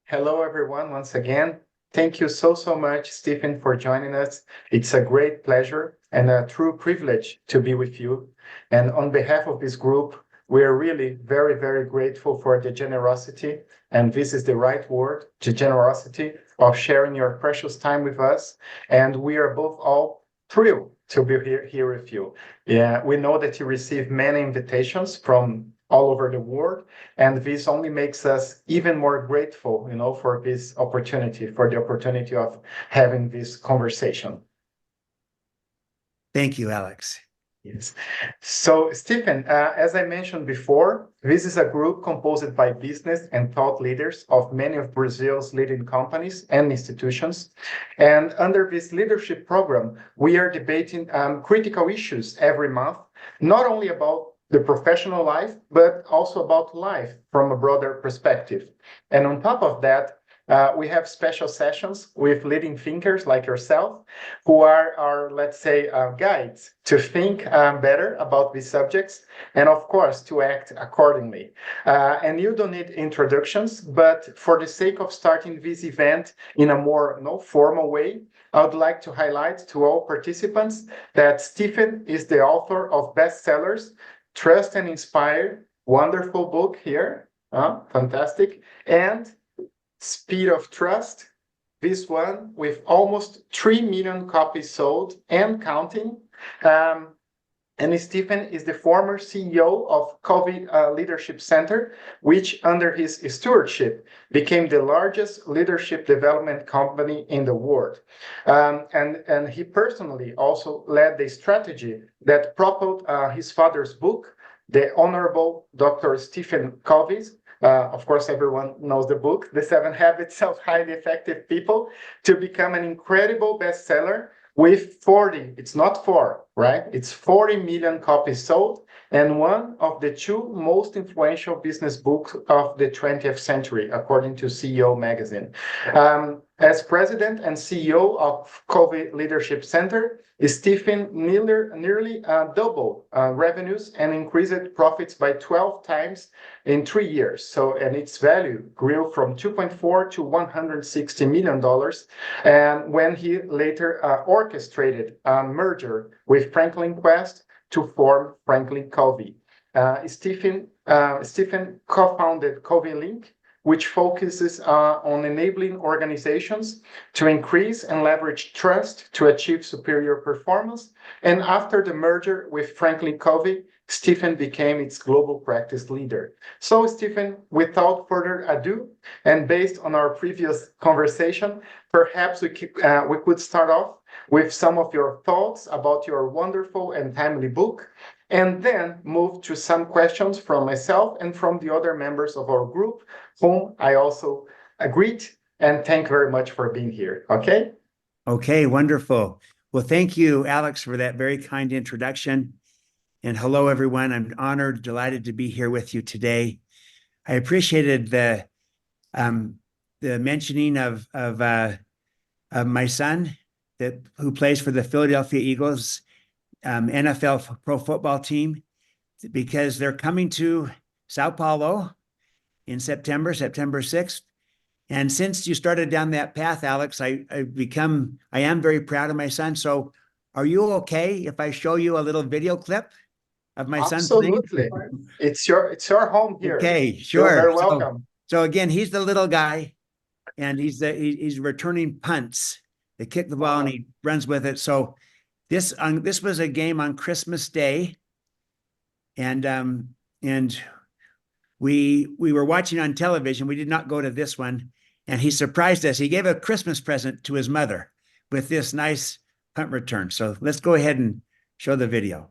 Hello, everyone, once again. Thank you so much, Stephen, for joining us. It's a great pleasure and a true privilege to be with you. And on behalf of this group, we are really very grateful for the generosity, and this is the right word, the generosity of sharing your precious time with us. And we are both all thrilled to be here with you. Yeah, we know that you receive many invitations from all over the world, and this only makes us even more grateful, for this opportunity, for the opportunity of having this conversation. Thank you, Alex. Yes. So, Stephen, as I mentioned before, this is a group composed by business and thought leaders of many of Brazil's leading companies and institutions. And under this leadership program, we are debating critical issues every month, not only about the professional life, but also about life from a broader perspective. And on top of that, we have special sessions with leading thinkers like yourself, who are our, let's say, guides to think better about these subjects, and of course, to act accordingly. And you don't need introductions, but for the sake of starting this event in a more formal way, I would like to highlight to all participants that Stephen is the author of bestsellers Trust and Inspire, wonderful book here, fantastic, and Speed of Trust, this one with almost 3 million copies sold and counting. And Stephen is the former CEO of Covey Leadership Center, which under his stewardship became the largest leadership development company in the world. And he personally also led the strategy that propelled his father's book, the Honorable Dr. Stephen Covey's, of course, everyone knows the book, The 7 Habits of Highly Effective People, to become an incredible bestseller with 40, it's not 4, right? It's 40 million copies sold, and one of the 2 most influential business books of the 20th century, according to CEO magazine. As president and CEO of Covey Leadership Center, Stephen nearly doubled revenues and increased profits by 12 times in 3 years. So, and its value grew from $2.4 to $160 million. And when he later orchestrated a merger with FranklinQuest to form FranklinCovey. Stephen co-founded Covey Link, which focuses on enabling organizations to increase and leverage trust to achieve superior performance. And after the merger with FranklinCovey, Stephen became its global practice leader. So, Stephen, without further ado, and based on our previous conversation, perhaps we could start off with some of your thoughts about your wonderful and timely book, and then move to some questions from myself and from the other members of our group, whom I also greet and thank very much for being here. Okay? Okay, wonderful. Well, thank you, Alex, for that very kind introduction. And hello, everyone. I'm honored, delighted to be here with you today. I appreciated the mentioning of my son, who plays for the Philadelphia Eagles NFL pro football team, because they're coming to Sao Paulo in September 6th. And since you started down that path, Alex, I am very proud of my son. So are you okay if I show you a little video clip of my son playing? Absolutely. It's your home here. Okay, sure. You're very welcome. So again, he's the little guy, and he's returning punts. They kick the ball and he runs with it. So this was a game on Christmas Day, and we were watching on television. We did not go to this one, and he surprised us. He gave a Christmas present to his mother with this nice punt return. So let's go ahead and show the video.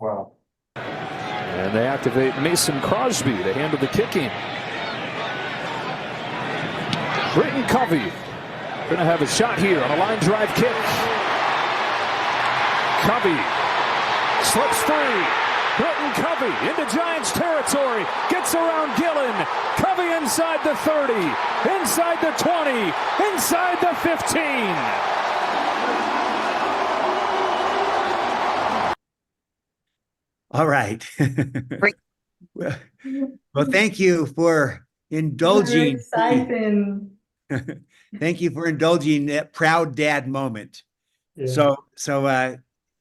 Wow. And they activate Mason Crosby to handle the kicking. FranklinCovey going to have a shot here on a line drive kick. Covey slips free. FranklinCovey into Giants territory. Gets around Gillen. Covey inside the 30. Inside the 20. Inside the 15. All right. Well, thank you for indulging. Exciting. Thank you for indulging that proud dad moment. Yeah.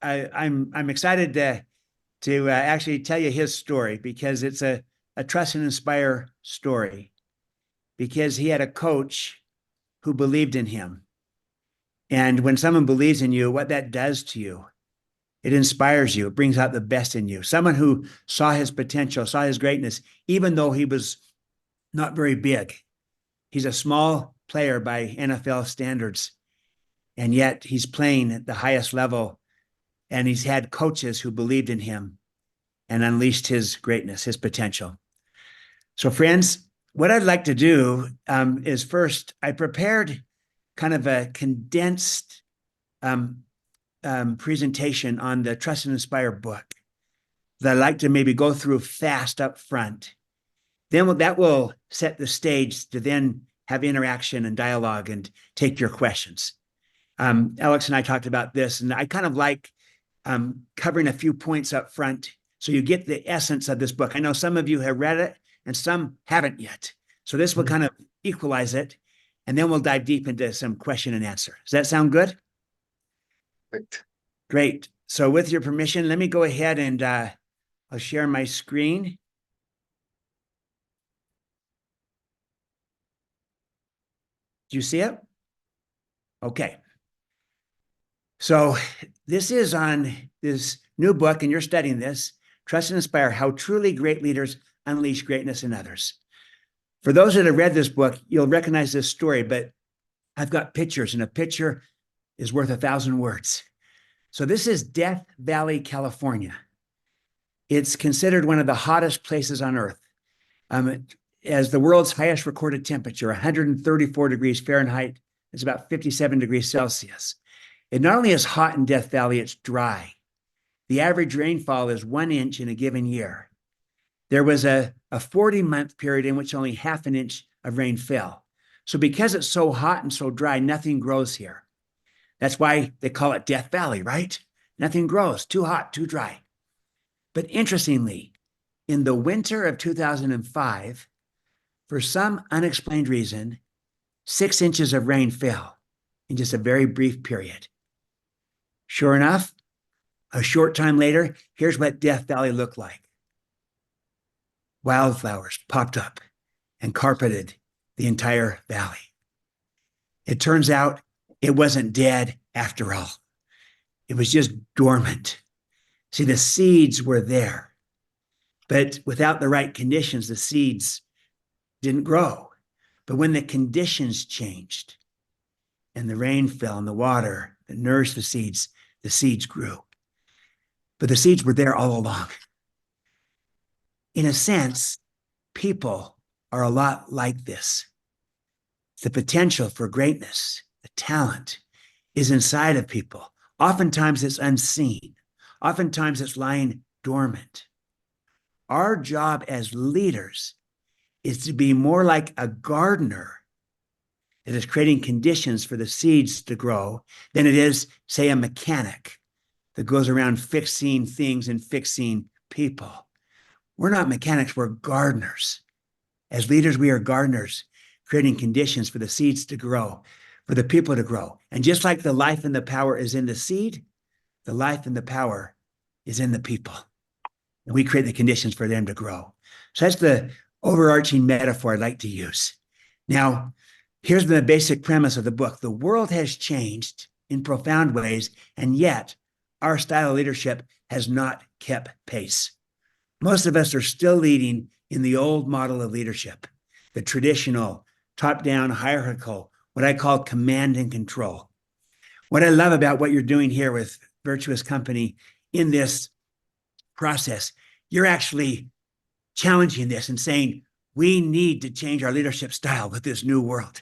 I'm excited to actually tell you his story, because it's a trust and inspire story, because he had a coach who believed in him. And when someone believes in you, what that does to you, it inspires you. It brings out the best in you. Someone who saw his potential, saw his greatness, even though he was not very big. He's a small player by NFL standards, and yet he's playing at the highest level. And he's had coaches who believed in him and unleashed his greatness, his potential. So friends, what I'd like to do is first, I prepared kind of a condensed presentation on the Trust and Inspire book that I'd like to maybe go through fast up front. Then that will set the stage to then have interaction and dialogue and take your questions. Alex and I talked about this, and I kind of like covering a few points up front so you get the essence of this book. I know some of you have read it and some haven't yet. So this will kind of equalize it, and then we'll dive deep into some question and answer. Does that sound good? Great. So with your permission, let me go ahead and I'll share my screen. Do you see it? Okay. So this is on this new book, and you're studying this, Trust and Inspire, How Truly Great Leaders Unleash Greatness in Others. For those that have read this book, you'll recognize this story, but I've got pictures, and a picture is worth 1,000 words. So this is Death Valley, California. It's considered one of the hottest places on earth. As the world's highest recorded temperature, 134 degrees Fahrenheit, is about 57 degrees Celsius. It not only is hot in Death Valley, it's dry. The average rainfall is 1 inch in a given year. There was a 40-month period in which only half an inch of rain fell. So because it's so hot and so dry, nothing grows here. That's why they call it Death Valley, right? Nothing grows, too hot, too dry. But interestingly, in the winter of 2005, for some unexplained reason, 6 inches of rain fell in just a very brief period. Sure enough, a short time later, here's what Death Valley looked like. Wildflowers popped up and carpeted the entire valley. It turns out it wasn't dead after all. It was just dormant. See, the seeds were there, but without the right conditions, the seeds didn't grow. But when the conditions changed and the rain fell and the water that nourished the seeds grew. But the seeds were there all along. In a sense, people are a lot like this. The potential for greatness, the talent, is inside of people. Oftentimes it's unseen. Oftentimes it's lying dormant. Our job as leaders is to be more like a gardener that is creating conditions for the seeds to grow than it is, say, a mechanic that goes around fixing things and fixing people. We're not mechanics, we're gardeners. As leaders, we are gardeners, creating conditions for the seeds to grow, for the people to grow. And just like the life and the power is in the seed, the life and the power is in the people. And we create the conditions for them to grow. So that's the overarching metaphor I'd like to use. Now, here's the basic premise of the book. The world has changed in profound ways, and yet our style of leadership has not kept pace. Most of us are still leading in the old model of leadership, the traditional, top-down, hierarchical, what I call command and control. What I love about what you're doing here with Virtuous Company in this process, you're actually challenging this and saying, we need to change our leadership style with this new world.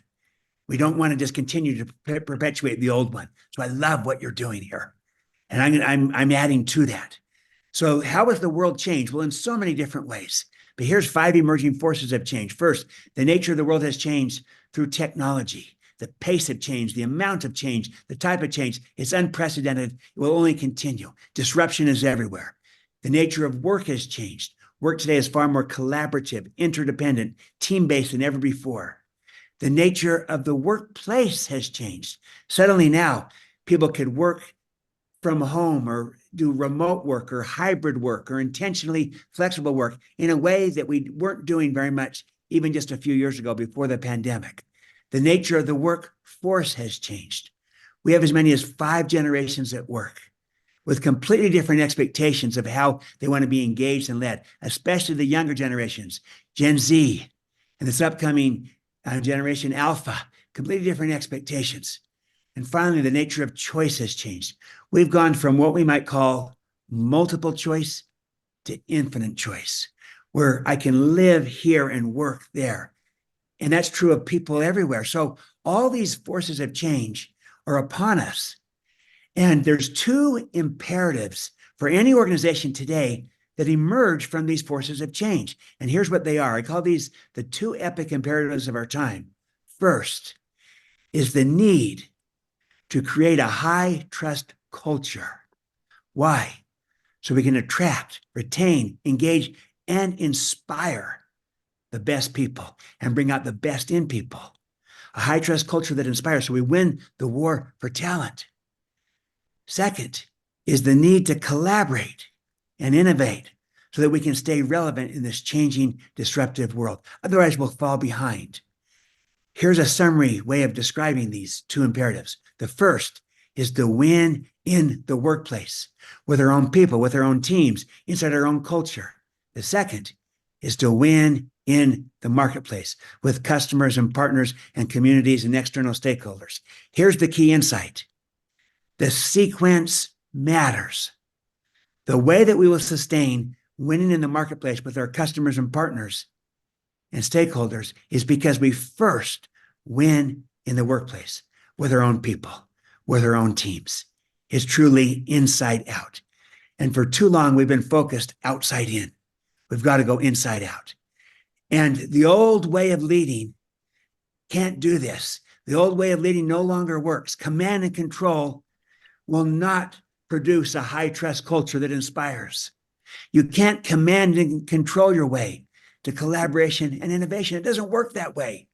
We don't want to just continue to perpetuate the old one. So I love what you're doing here. And I'm adding to that. So how has the world changed? Well, in so many different ways. But here's 5 emerging forces of change. First, the nature of the world has changed through technology. The pace of change, the amount of change, the type of change, it's unprecedented. It will only continue. Disruption is everywhere. The nature of work has changed. Work today is far more collaborative, interdependent, team-based than ever before. The nature of the workplace has changed. Suddenly now, people could work from home or do remote work or hybrid work or intentionally flexible work in a way that we weren't doing very much even just a few years ago before the pandemic. The nature of the workforce has changed. We have as many as 5 generations at work with completely different expectations of how they want to be engaged and led, especially the younger generations, Gen Z, and this upcoming generation Alpha, completely different expectations. And finally, the nature of choice has changed. We've gone from what we might call multiple choice to infinite choice, where I can live here and work there. And that's true of people everywhere. So all these forces of change are upon us. And there's 2 imperatives for any organization today that emerge from these forces of change. And here's what they are. I call these the 2 epic imperatives of our time. First is the need to create a high trust culture. Why? So we can attract, retain, engage, and inspire the best people and bring out the best in people. A high trust culture that inspires, so we win the war for talent. Second is the need to collaborate and innovate so that we can stay relevant in this changing, disruptive world. Otherwise, we'll fall behind. Here's a summary way of describing these 2 imperatives. The first is to win in the workplace with our own people, with our own teams, inside our own culture. The second is to win in the marketplace with customers and partners and communities and external stakeholders. Here's the key insight. The sequence matters. The way that we will sustain winning in the marketplace with our customers and partners and stakeholders is because we first win in the workplace with our own people, with our own teams. It's truly inside out. And for too long, we've been focused outside in. We've got to go inside out. And the old way of leading can't do this. The old way of leading no longer works. Command and control will not produce a high trust culture that inspires. You can't command and control your way to collaboration and innovation. It doesn't work that way.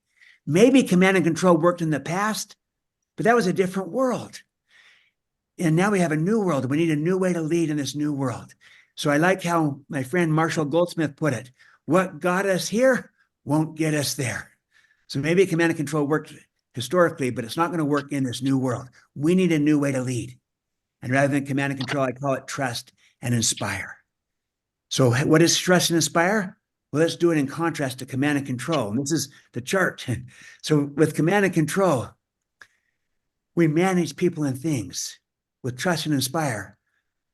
Maybe command and control worked in the past, but that was a different world. And now we have a new world. We need a new way to lead in this new world. So I like how my friend Marshall Goldsmith put it. What got us here won't get us there. So maybe command and control worked historically, but it's not going to work in this new world. We need a new way to lead. And rather than command and control, I call it trust and inspire. So what is trust and inspire? Well, let's do it in contrast to command and control. And this is the chart. So with command and control, we manage people and things. With trust and inspire,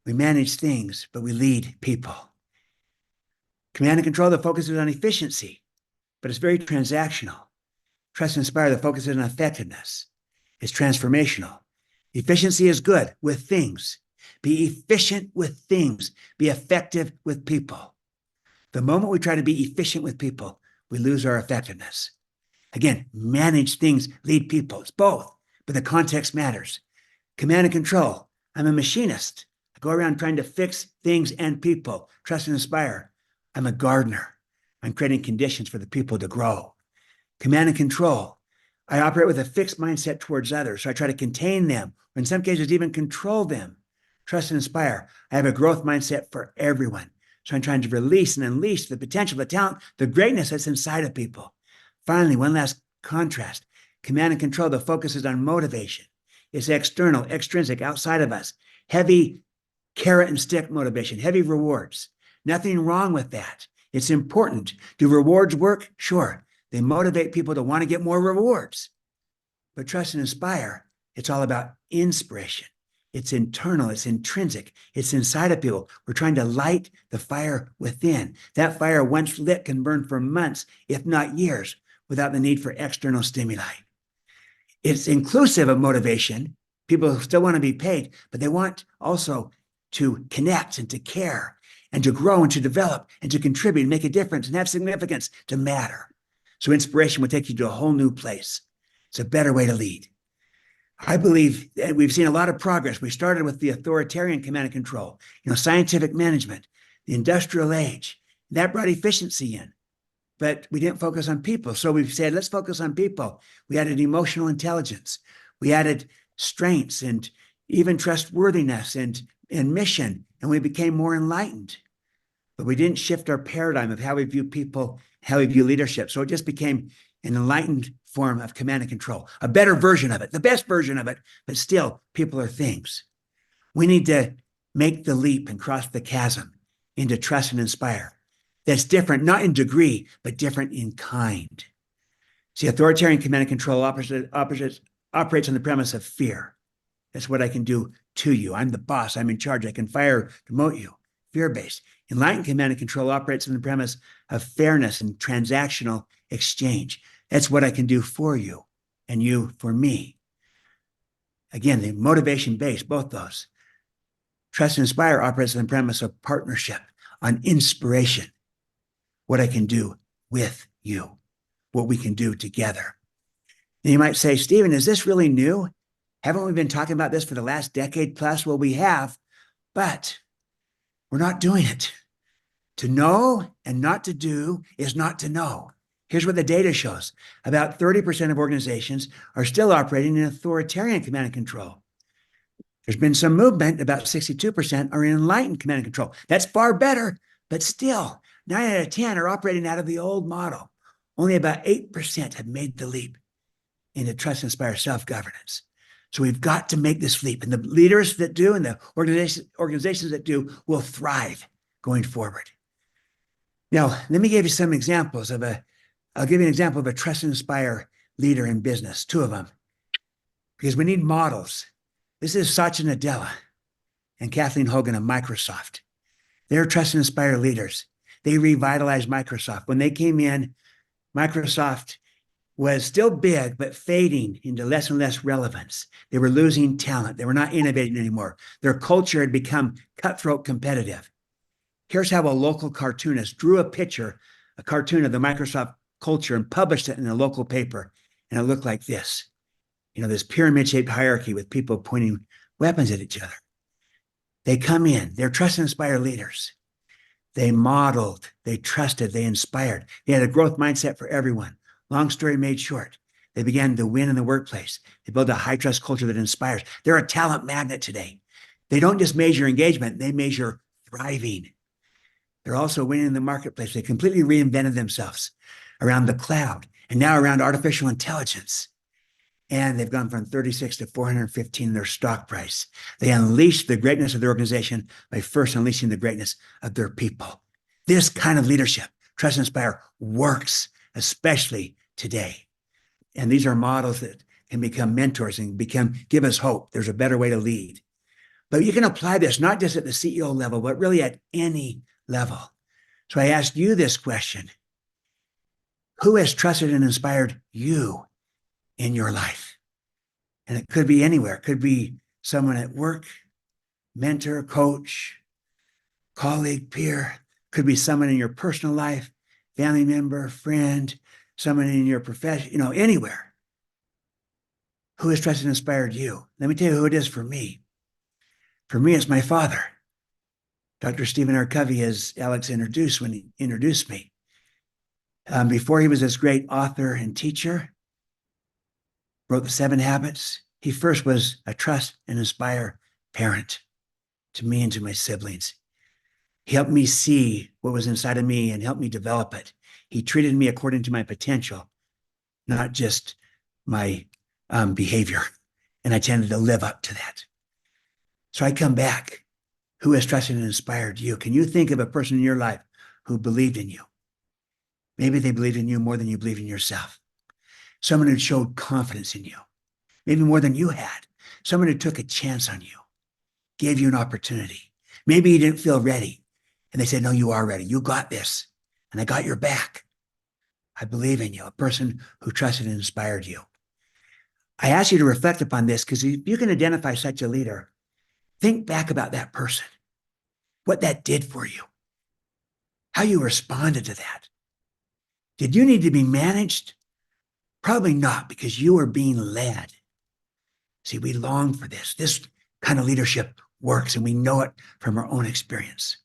we manage things, but we lead people. Command and control, the focus is on efficiency, but it's very transactional. Trust and inspire, the focus is on effectiveness. It's transformational. Efficiency is good with things. Be efficient with things. Be effective with people. The moment we try to be efficient with people, we lose our effectiveness. Again, manage things, lead people. It's both, but the context matters. Command and control. I'm a machinist. I go around trying to fix things and people. Trust and inspire. I'm a gardener. I'm creating conditions for the people to grow. Command and control. I operate with a fixed mindset towards others, so I try to contain them, or in some cases even control them. Trust and inspire. I have a growth mindset for everyone. So I'm trying to release and unleash the potential, the talent, the greatness that's inside of people. Finally, one last contrast. Command and control, the focus is on motivation. It's external, extrinsic, outside of us. Heavy carrot and stick motivation, heavy rewards. Nothing wrong with that. It's important. Do rewards work? Sure. They motivate people to want to get more rewards. But trust and inspire, it's all about inspiration. It's internal, it's intrinsic, it's inside of people. We're trying to light the fire within. That fire, once lit, can burn for months, if not years, without the need for external stimuli. It's inclusive of motivation. People still want to be paid, but they want also to connect and to care and to grow and to develop and to contribute and make a difference and have significance, to matter. So inspiration will take you to a whole new place. It's a better way to lead. I believe that we've seen a lot of progress. We started with the authoritarian command and control, scientific management, the industrial age, That brought efficiency in, but we didn't focus on people. So we said, let's focus on people. We added emotional intelligence. We added strengths and even trustworthiness and mission, and we became more enlightened. But we didn't shift our paradigm of how we view people, how we view leadership. So it just became an enlightened form of command and control, a better version of it, the best version of it, but still, people are things. We need to make the leap and cross the chasm into trust and inspire. That's different, not in degree, but different in kind. See, authoritarian command and control operates on the premise of fear. That's what I can do to you. I'm the boss. I'm in charge. I can fire, demote you. Fear-based. Enlightened command and control operates on the premise of fairness and transactional exchange. That's what I can do for you and you for me. Again, the motivation-based, both those. Trust and inspire operates on the premise of partnership, on inspiration. What I can do with you, what we can do together. And you might say, Stephen, is this really new? Haven't we been talking about this for the last decade plus? Well, we have, but we're not doing it. To know and not to do is not to know. Here's what the data shows. About 30% of organizations are still operating in authoritarian command and control. There's been some movement, about 62% are in enlightened command and control. That's far better, but still, 9 out of 10 are operating out of the old model. Only about 8% have made the leap into trust and inspire self-governance. So we've got to make this leap. And the leaders that do and the organizations that do will thrive going forward. Now, let me give you some examples I'll give you an example of a trust and inspire leader in business, 2 of them, because we need models. This is Satya Nadella and Kathleen Hogan of Microsoft. They're trust and inspire leaders. They revitalized Microsoft. When they came in, Microsoft was still big, but fading into less and less relevance. They were losing talent. They were not innovating anymore. Their culture had become cutthroat competitive. Here's how a local cartoonist drew a cartoon of the Microsoft culture and published it in a local paper. And it looked like this. This pyramid-shaped hierarchy with people pointing weapons at each other. They come in. They're trust and inspire leaders. They modeled. They trusted. They inspired. They had a growth mindset for everyone. Long story made short. They began to win in the workplace. They built a high-trust culture that inspires. They're a talent magnet today. They don't just measure engagement. They measure thriving. They're also winning in the marketplace. They completely reinvented themselves around the cloud and now around artificial intelligence. And they've gone from 36 to 415 in their stock price. They unleashed the greatness of their organization by first unleashing the greatness of their people. This kind of leadership, trust and inspire, works, especially today. And these are models that can become mentors and give us hope. There's a better way to lead. But you can apply this not just at the CEO level, but really at any level. So I asked you this question. Who has trusted and inspired you in your life? And it could be anywhere. It could be someone at work, mentor, coach, colleague, peer. Could be someone in your personal life, family member, friend, someone in your profession, anywhere. Who has trusted and inspired you? Let me tell you who it is for me. For me, it's my father, Dr. Stephen R. Covey, as Alex introduced when he introduced me. Before he was this great author and teacher, wrote the 7 Habits, he first was a trust and inspire parent to me and to my siblings. He helped me see what was inside of me and helped me develop it. He treated me according to my potential, not just my behavior. And I tended to live up to that. So I come back. Who has trusted and inspired you? Can you think of a person in your life who believed in you? Maybe they believed in you more than you believed in yourself. Someone who showed confidence in you, maybe more than you had. Someone who took a chance on you, gave you an opportunity. Maybe you didn't feel ready. And they said, no, you are ready. You got this. And I got your back. I believe in you. A person who trusted and inspired you. I ask you to reflect upon this because if you can identify such a leader, think back about that person, what that did for you, how you responded to that. Did you need to be managed? Probably not, because you were being led. See, we long for this. This kind of leadership works, and we know it from our own experience.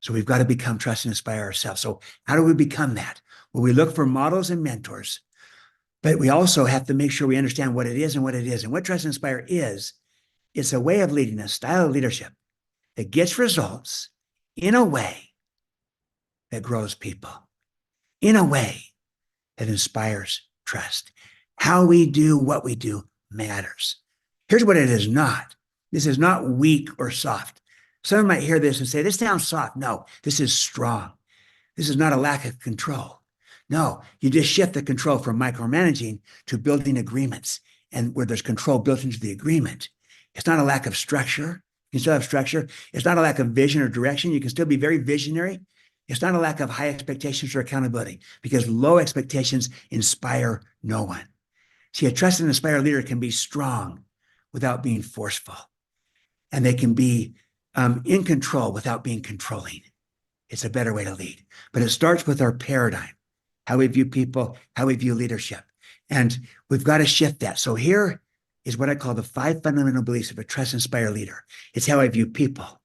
So we've got to become trust and inspire ourselves. So how do we become that? Well, we look for models and mentors, but we also have to make sure we understand what it is and what it is. And what trust and inspire is, it's a way of leading, a style of leadership that gets results in a way that grows people, in a way that inspires trust. How we do what we do matters. Here's what it is not. This is not weak or soft. Some might hear this and say, this sounds soft. No, this is strong. This is not a lack of control. No, you just shift the control from micromanaging to building agreements, and where there's control built into the agreement. It's not a lack of structure. You can still have structure. It's not a lack of vision or direction. You can still be very visionary. It's not a lack of high expectations or accountability, because low expectations inspire no one. See, a trust and inspire leader can be strong without being forceful, and they can be in control without being controlling. It's a better way to lead. But it starts with our paradigm, how we view people, how we view leadership. And we've got to shift that. So here is what I call the 5 fundamental beliefs of a trust and inspire leader. It's how I view people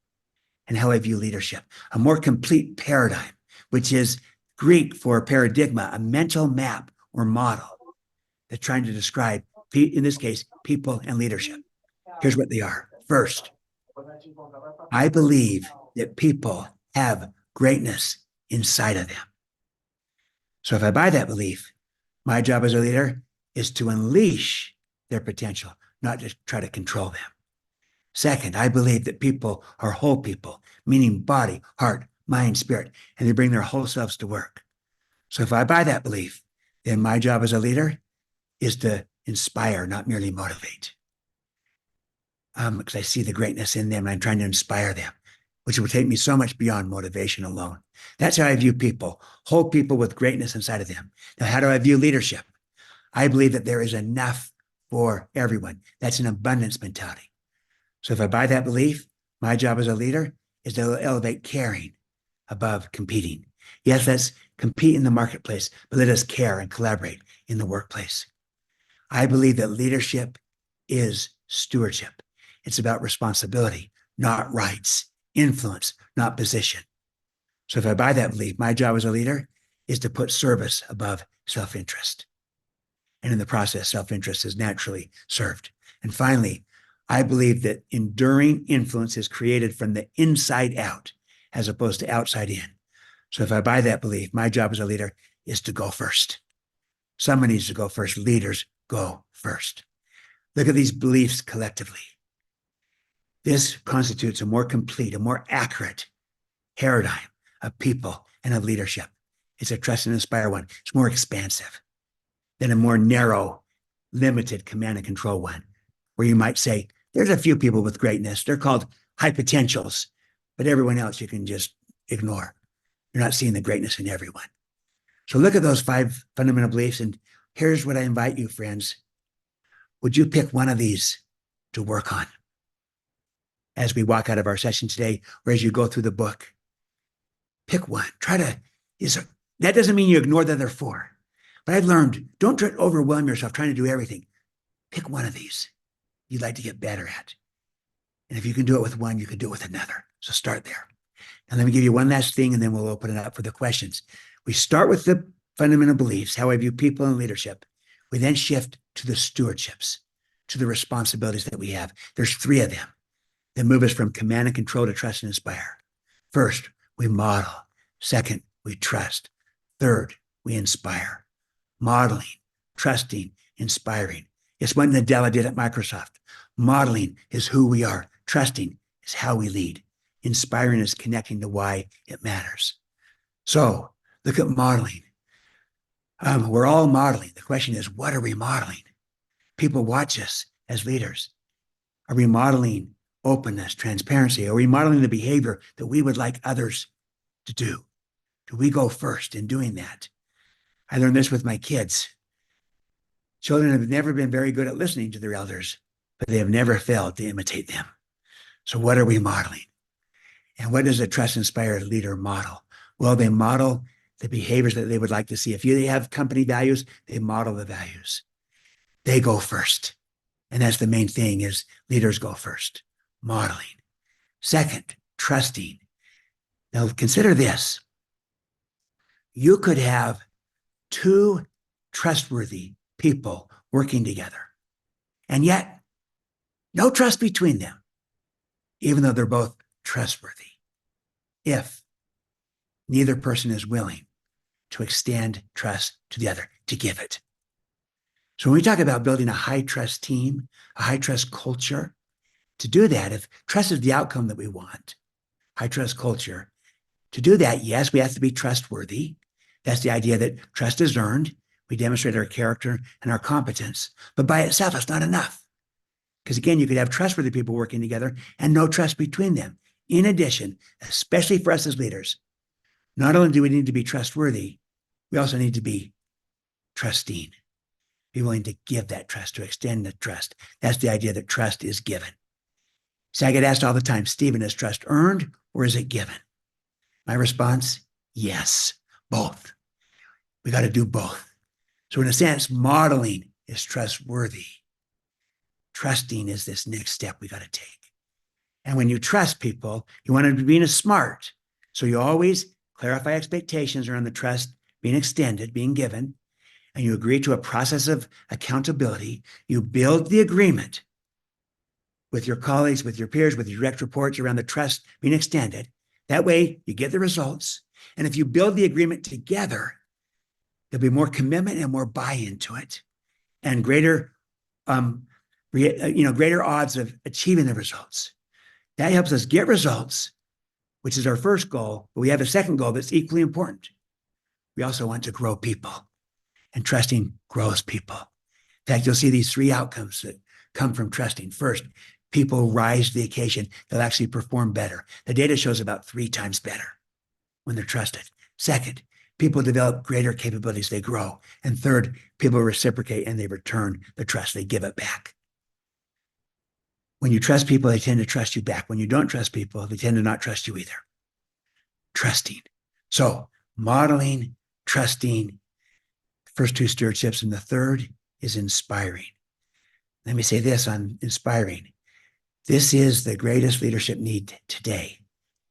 and how I view leadership. A more complete paradigm, which is Greek for paradigma, a mental map or model that's trying to describe, in this case, people and leadership. Here's what they are. First, I believe that people have greatness inside of them. So if I buy that belief, my job as a leader is to unleash their potential, not just try to control them. Second, I believe that people are whole people, meaning body, heart, mind, spirit, and they bring their whole selves to work. So if I buy that belief, then my job as a leader is to inspire, not merely motivate. Because I see the greatness in them and I'm trying to inspire them, which will take me so much beyond motivation alone. That's how I view people, whole people with greatness inside of them. Now, how do I view leadership? I believe that there is enough for everyone. That's an abundance mentality. So if I buy that belief, my job as a leader is to elevate caring above competing. Yes, let's compete in the marketplace, but let us care and collaborate in the workplace. I believe that leadership is stewardship. It's about responsibility, not rights, influence, not position. So if I buy that belief, my job as a leader is to put service above self-interest. And in the process, self-interest is naturally served. And finally, I believe that enduring influence is created from the inside out as opposed to outside in. So if I buy that belief, my job as a leader is to go first. Someone needs to go first. Leaders go first. Look at these beliefs collectively. This constitutes a more complete, a more accurate paradigm of people and of leadership. It's a trust and inspire one. It's more expansive than a more narrow, limited command and control one, where you might say, there's a few people with greatness. They're called high potentials, but everyone else you can just ignore. You're not seeing the greatness in everyone. So look at those 5 fundamental beliefs, and here's what I invite you, friends. Would you pick one of these to work on as we walk out of our session today, or as you go through the book? Pick one. That doesn't mean you ignore the other 4. But I've learned, don't try to overwhelm yourself trying to do everything. Pick one of these you'd like to get better at. And if you can do it with one, you can do it with another. So start there. And let me give you one last thing, and then we'll open it up for the questions. We start with the fundamental beliefs, how I view people and leadership. We then shift to the stewardships, to the responsibilities that we have. There's 3 of them that move us from command and control to trust and inspire. First, we model. Second, we trust. Third, we inspire. Modeling, trusting, inspiring. It's what Nadella did at Microsoft. Modeling is who we are. Trusting is how we lead. Inspiring is connecting to why it matters. So look at modeling. We're all modeling. The question is, what are we modeling? People watch us as leaders. Are we modeling openness, transparency? Are we modeling the behavior that we would like others to do? Do we go first in doing that? I learned this with my kids. Children have never been very good at listening to their elders, but they have never failed to imitate them. So what are we modeling? And what does a trust-inspired leader model? Well, they model the behaviors that they would like to see. If they have company values, they model the values. They go first. And that's the main thing, is leaders go first, modeling. Second, trusting. Now consider this. You could have two trustworthy people working together, and yet no trust between them, even though they're both trustworthy, if neither person is willing to extend trust to the other, to give it. So when we talk about building a high trust team, a high trust culture, to do that, if trust is the outcome that we want, high trust culture, to do that, yes, we have to be trustworthy. That's the idea that trust is earned. We demonstrate our character and our competence, but by itself, it's not enough. Because again, you could have trustworthy people working together and no trust between them. In addition, especially for us as leaders, not only do we need to be trustworthy, we also need to be trusting, be willing to give that trust, to extend the trust. That's the idea that trust is given. So I get asked all the time, Stephen, is trust earned or is it given? My response, yes, both. We got to do both. So in a sense, modeling is trustworthy. Trusting is this next step we got to take. And when you trust people, you want them to be smart. So you always clarify expectations around the trust being extended, being given, and you agree to a process of accountability. You build the agreement with your colleagues, with your peers, with your direct reports around the trust being extended. That way you get the results. And if you build the agreement together, there'll be more commitment and more buy-in to it, and greater odds of achieving the results. That helps us get results, which is our first goal, but we have a second goal that's equally important. We also want to grow people, and trusting grows people. In fact, you'll see these three outcomes that come from trusting. First, people rise to the occasion. They'll actually perform better. The data shows about 3 times better when they're trusted. Second, people develop greater capabilities. They grow. And third, people reciprocate and they return the trust. They give it back. When you trust people, they tend to trust you back. When you don't trust people, they tend to not trust you either. Trusting. So modeling, trusting, first 2 stewardships, and the third is inspiring. Let me say this on inspiring. This is the greatest leadership need today.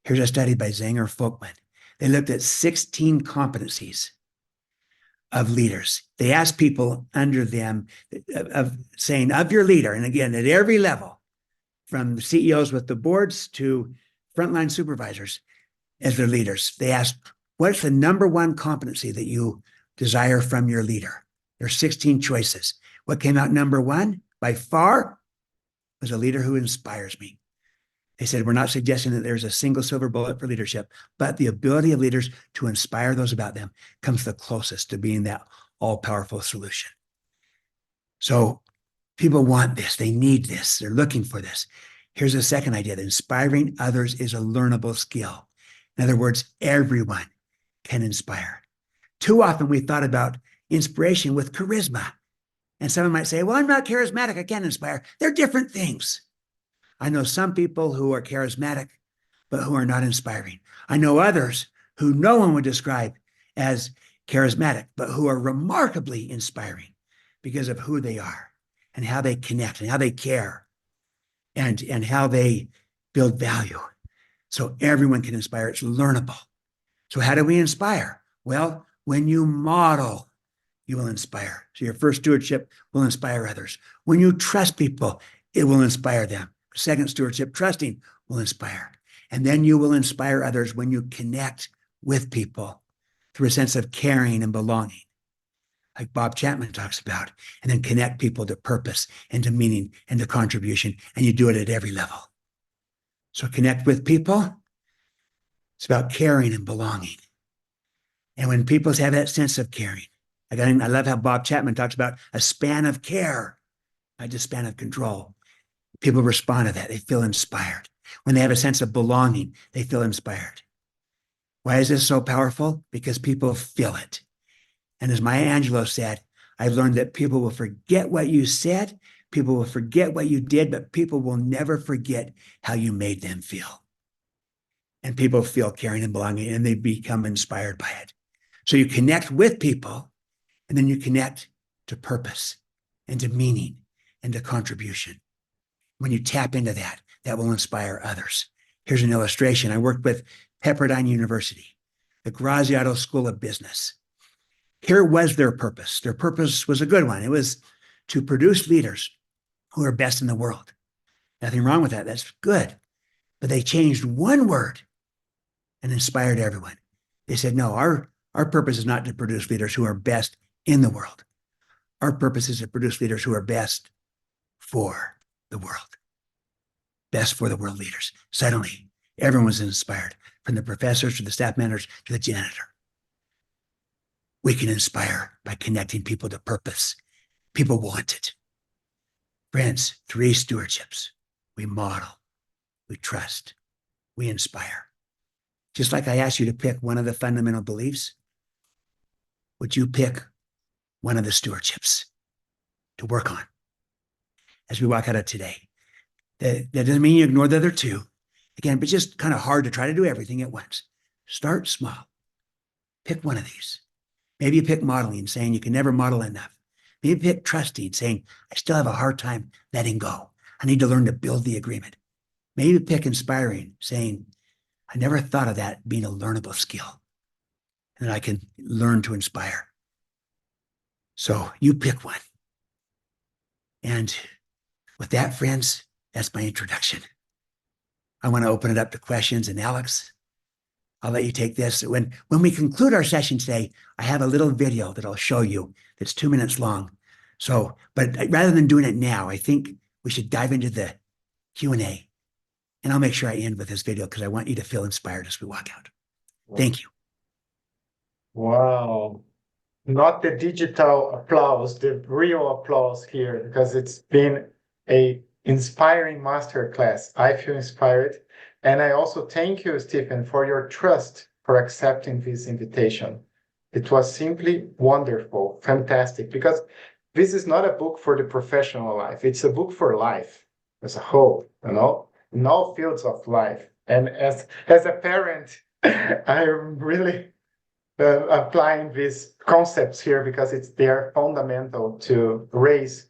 Here's a study by Zanger Folkman. They looked at 16 competencies of leaders. They asked people under them of saying, of your leader, and again, at every level, from CEOs with the boards to frontline supervisors as their leaders, they asked, what's the number one competency that you desire from your leader? There are 16 choices. What came out number one by far was a leader who inspires me. They said, we're not suggesting that there's a single silver bullet for leadership, but the ability of leaders to inspire those about them comes the closest to being that all-powerful solution. So people want this. They need this. They're looking for this. Here's a second idea, that inspiring others is a learnable skill. In other words, everyone can inspire. Too often we thought about inspiration with charisma. And someone might say, well, I'm not charismatic. I can't inspire. They're different things. I know some people who are charismatic, but who are not inspiring. I know others who no one would describe as charismatic, but who are remarkably inspiring because of who they are and how they connect and how they care and how they build value. So everyone can inspire. It's learnable. So how do we inspire? Well, when you model, you will inspire. So your first stewardship will inspire others. When you trust people, it will inspire them. Second stewardship, trusting, will inspire. And then you will inspire others when you connect with people through a sense of caring and belonging, like Bob Chapman talks about, and then connect people to purpose and to meaning and to contribution. And you do it at every level. So connect with people. It's about caring and belonging. And when people have that sense of caring, I love how Bob Chapman talks about a span of care, not just span of control. People respond to that. They feel inspired. When they have a sense of belonging, they feel inspired. Why is this so powerful? Because people feel it. And as Maya Angelou said, I've learned that people will forget what you said, people will forget what you did, but people will never forget how you made them feel. And people feel caring and belonging, and they become inspired by it. So you connect with people, and then you connect to purpose and to meaning and to contribution. When you tap into that, that will inspire others. Here's an illustration. I worked with Pepperdine University, the Graziato School of Business. Here was their purpose. Their purpose was a good one. It was to produce leaders who are best in the world. Nothing wrong with that. That's good. But they changed one word and inspired everyone. They said, no, our purpose is not to produce leaders who are best in the world. Our purpose is to produce leaders who are best for the world. Best for the world leaders. Suddenly, everyone was inspired, from the professors to the staff members to the janitor. We can inspire by connecting people to purpose. People want it. Friends, 3 stewardships. We model, we trust, we inspire. Just like I asked you to pick one of the fundamental beliefs, would you pick one of the stewardships to work on as we walk out of today? That doesn't mean you ignore the other 2. Again, but just kind of hard to try to do everything at once. Start small. Pick one of these. Maybe you pick modeling, saying you can never model enough. Maybe pick trusting, saying I still have a hard time letting go. I need to learn to build the agreement. Maybe pick inspiring, saying I never thought of that being a learnable skill, and that I can learn to inspire. So you pick one. And with that, friends, that's my introduction. I want to open it up to questions. And Alex, I'll let you take this. When we conclude our session today, I have a little video that I'll show you that's 2 minutes long. So, but rather than doing it now, I think we should dive into the Q&A. And I'll make sure I end with this video because I want you to feel inspired as we walk out. Thank you. Wow. Not the digital applause, the real applause here, because it's been a inspiring masterclass. I feel inspired. And I also thank you, Stephen, for your trust for accepting this invitation. It was simply wonderful, fantastic, because this is not a book for the professional life. It's a book for life as a whole, in all fields of life. And as a parent, I'm really applying these concepts here because they're fundamental to raise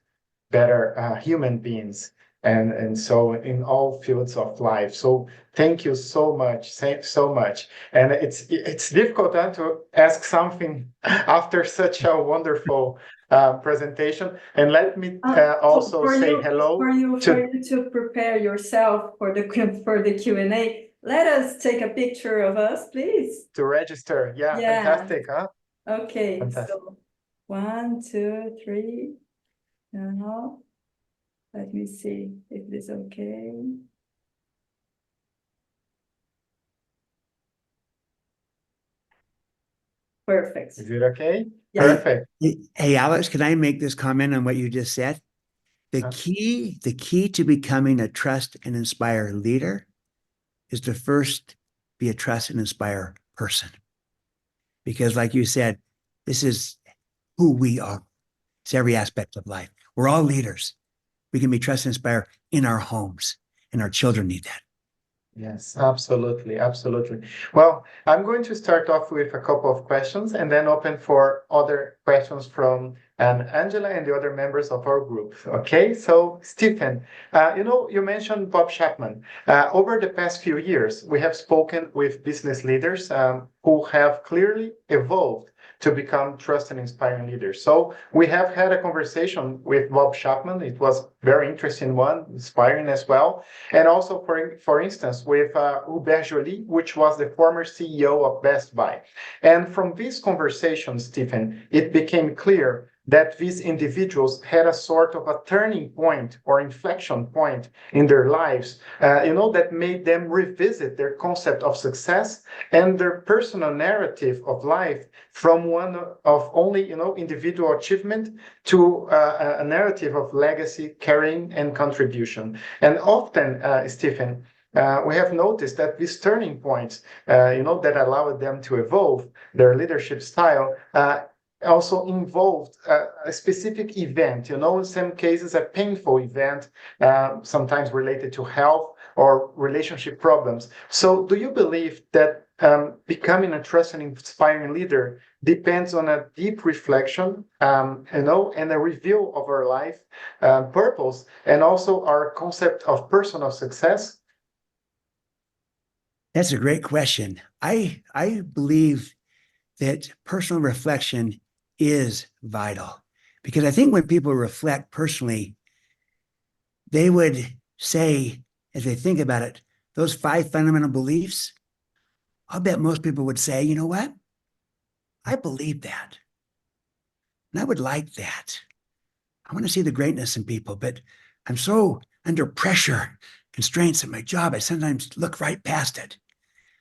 better human beings. And so in all fields of life. So thank you so much, so much. And it's difficult to ask something after such a wonderful presentation. And let me also say hello for you to prepare yourself for the Q&A. Let us take a picture of us, please. To register. Yeah. Fantastic, huh? Okay, Fantastic. so 1, 2, 3. Now, let me see if this is okay. Perfect. Is it okay? Yeah. Perfect. Hey, Alex, can I make this comment on what you just said? The key to becoming a trust and inspire leader is to first be a trust and inspire person. Because like you said, this is who we are. It's every aspect of life. We're all leaders. We can be trust and inspire in our homes, and our children need that. Yes, absolutely, absolutely. Well, I'm going to start off with a couple of questions and then open for other questions from Angela and the other members of our group. Okay, so Stephen, you mentioned Bob Chapman. Over the past few years, we have spoken with business leaders who have clearly evolved to become trust and inspiring leaders. So we have had a conversation with Bob Chapman. It was a very interesting one, inspiring as well. And also, for instance, with Hubert Joly, which was the former CEO of Best Buy. And from this conversation, Stephen, it became clear that these individuals had a sort of a turning point or inflection point in their lives, that made them revisit their concept of success and their personal narrative of life from one of only, individual achievement to a narrative of legacy, caring, and contribution. And often, Stephen, we have noticed that these turning points, that allowed them to evolve their leadership style, also involved a specific event, in some cases a painful event, sometimes related to health or relationship problems. So do you believe that becoming a trust and inspiring leader depends on a deep reflection, and a review of our life purpose and also our concept of personal success? That's a great question. I believe that personal reflection is vital, because I think when people reflect personally, they would say, as they think about it, those 5 fundamental beliefs, I'll bet most people would say, you know what? I believe that. And I would like that. I want to see the greatness in people, but I'm so under pressure, constraints at my job, I sometimes look right past it.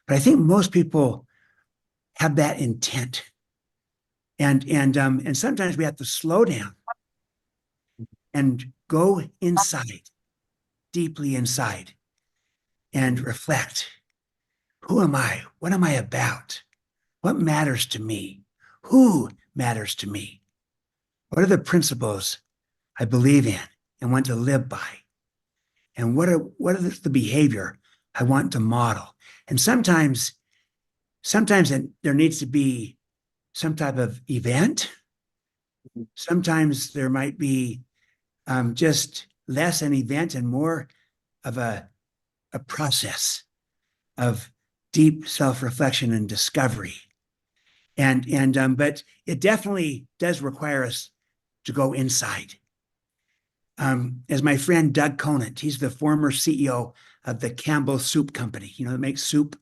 But I think most people have that intent. And sometimes we have to slow down and go inside, deeply inside, and reflect. Who am I? What am I about? What matters to me? Who matters to me? What are the principles I believe in and want to live by? And what is the behavior I want to model? And sometimes there needs to be some type of event. Sometimes there might be just less an event and more of a process of deep self-reflection and discovery. But it definitely does require us to go inside. As my friend Doug Conant, he's the former CEO of the Campbell Soup Company, that makes soup.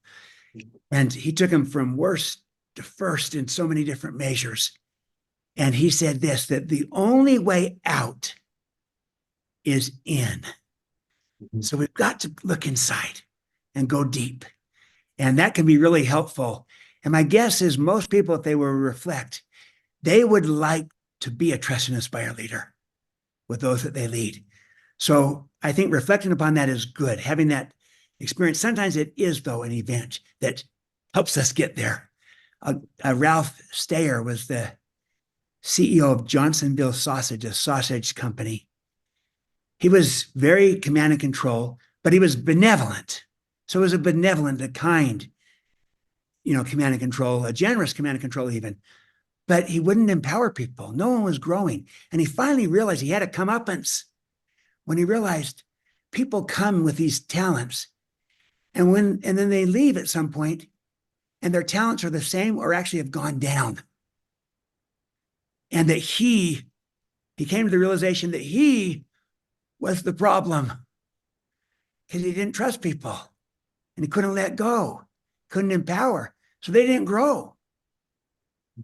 And he took him from worst to first in so many different measures. And he said this, that the only way out is in. So we've got to look inside and go deep. And that can be really helpful. And my guess is most people, if they were to reflect, they would like to be a trust and inspire leader with those that they lead. So I think reflecting upon that is good. Having that experience, sometimes it is, though, an event that helps us get there. Ralph Steyer was the CEO of Johnsonville Sausage, a sausage company. He was very command and control, but he was benevolent. So it was a benevolent, a kind, command and control, a generous command and control even. But he wouldn't empower people. No one was growing. And he finally realized he had a comeuppance when he realized people come with these talents. And then they leave at some point and their talents are the same or actually have gone down. And that he came to the realization that he was the problem because he didn't trust people and he couldn't let go, couldn't empower. So they didn't grow.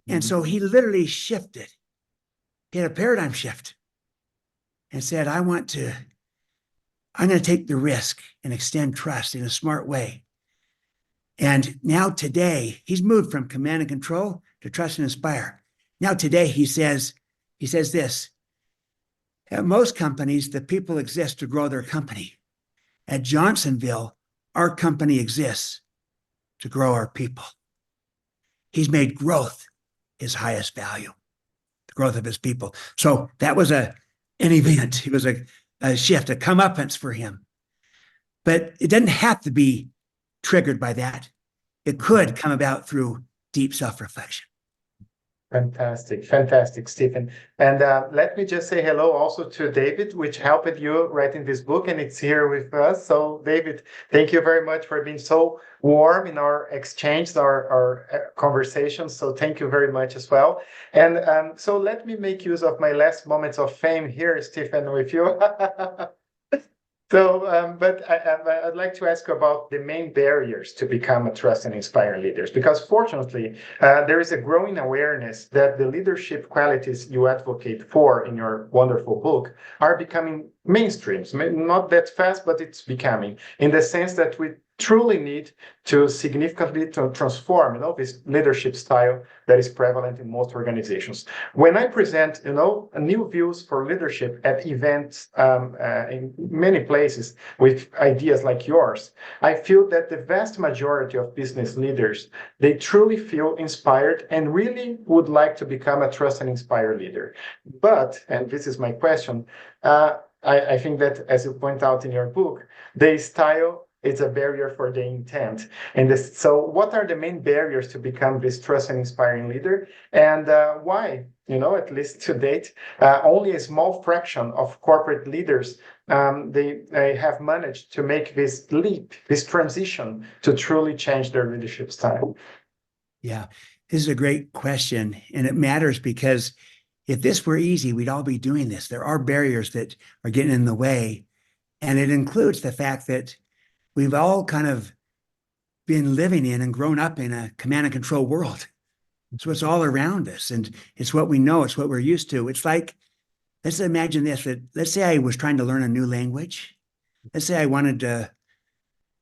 And so he literally shifted. He had a paradigm shift and said, I'm going to take the risk and extend trust in a smart way. And now today, he's moved from command and control to trust and inspire. Now today, he says this, at most companies, the people exist to grow their company. At Johnsonville, our company exists to grow our people. He's made growth his highest value, the growth of his people. So that was an event. It was a shift, a comeuppance for him. But it doesn't have to be triggered by that. It could come about through deep self-reflection. Fantastic, Stephen. And let me just say hello also to David, which helped you writing this book, and it's here with us. So, David, thank you very much for being so warm in our exchange, our conversations. So, thank you very much as well. And so, let me make use of my last moments of fame here, Stephen, with you. So, but I'd like to ask about the main barriers to become a trust and inspire leaders, because fortunately, there is a growing awareness that the leadership qualities you advocate for in your wonderful book are becoming mainstreams. Not that fast, but it's becoming, in the sense that we truly need to significantly transform, this leadership style that is prevalent in most organizations. When I present, new views for leadership at events in many places with ideas like yours, I feel that the vast majority of business leaders, they truly feel inspired and really would like to become a trust and inspire leader. But, and this is my question, I think that, as you point out in your book, the style it's a barrier for the intent. So what are the main barriers to become this trust and inspiring leader, and why? At least to date, only a small fraction of corporate leaders they have managed to make this leap, this transition to truly change their leadership style. Yeah, this is a great question, and it matters because if this were easy, we'd all be doing this. There are barriers that are getting in the way, and it includes the fact that we've all kind of been living in and grown up in a command and control world. So it's all around us, and it's what we know. It's what we're used to. It's like, let's imagine this, that let's say I was trying to learn a new language. Let's say I wanted to,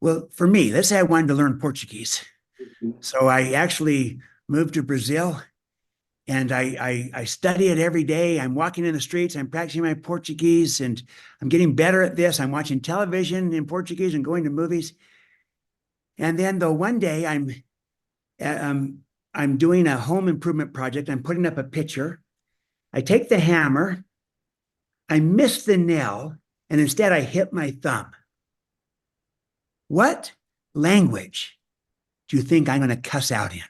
well, for me, let's say I wanted to learn Portuguese. So I actually moved to Brazil, and I study it every day. I'm walking in the streets, I'm practicing my Portuguese, and I'm getting better at this. I'm watching television in Portuguese and going to movies. And then though one day I'm doing a home improvement project. I'm putting up a picture. I take the hammer, I miss the nail, and instead I hit my thumb. What language do you think I'm going to cuss out in?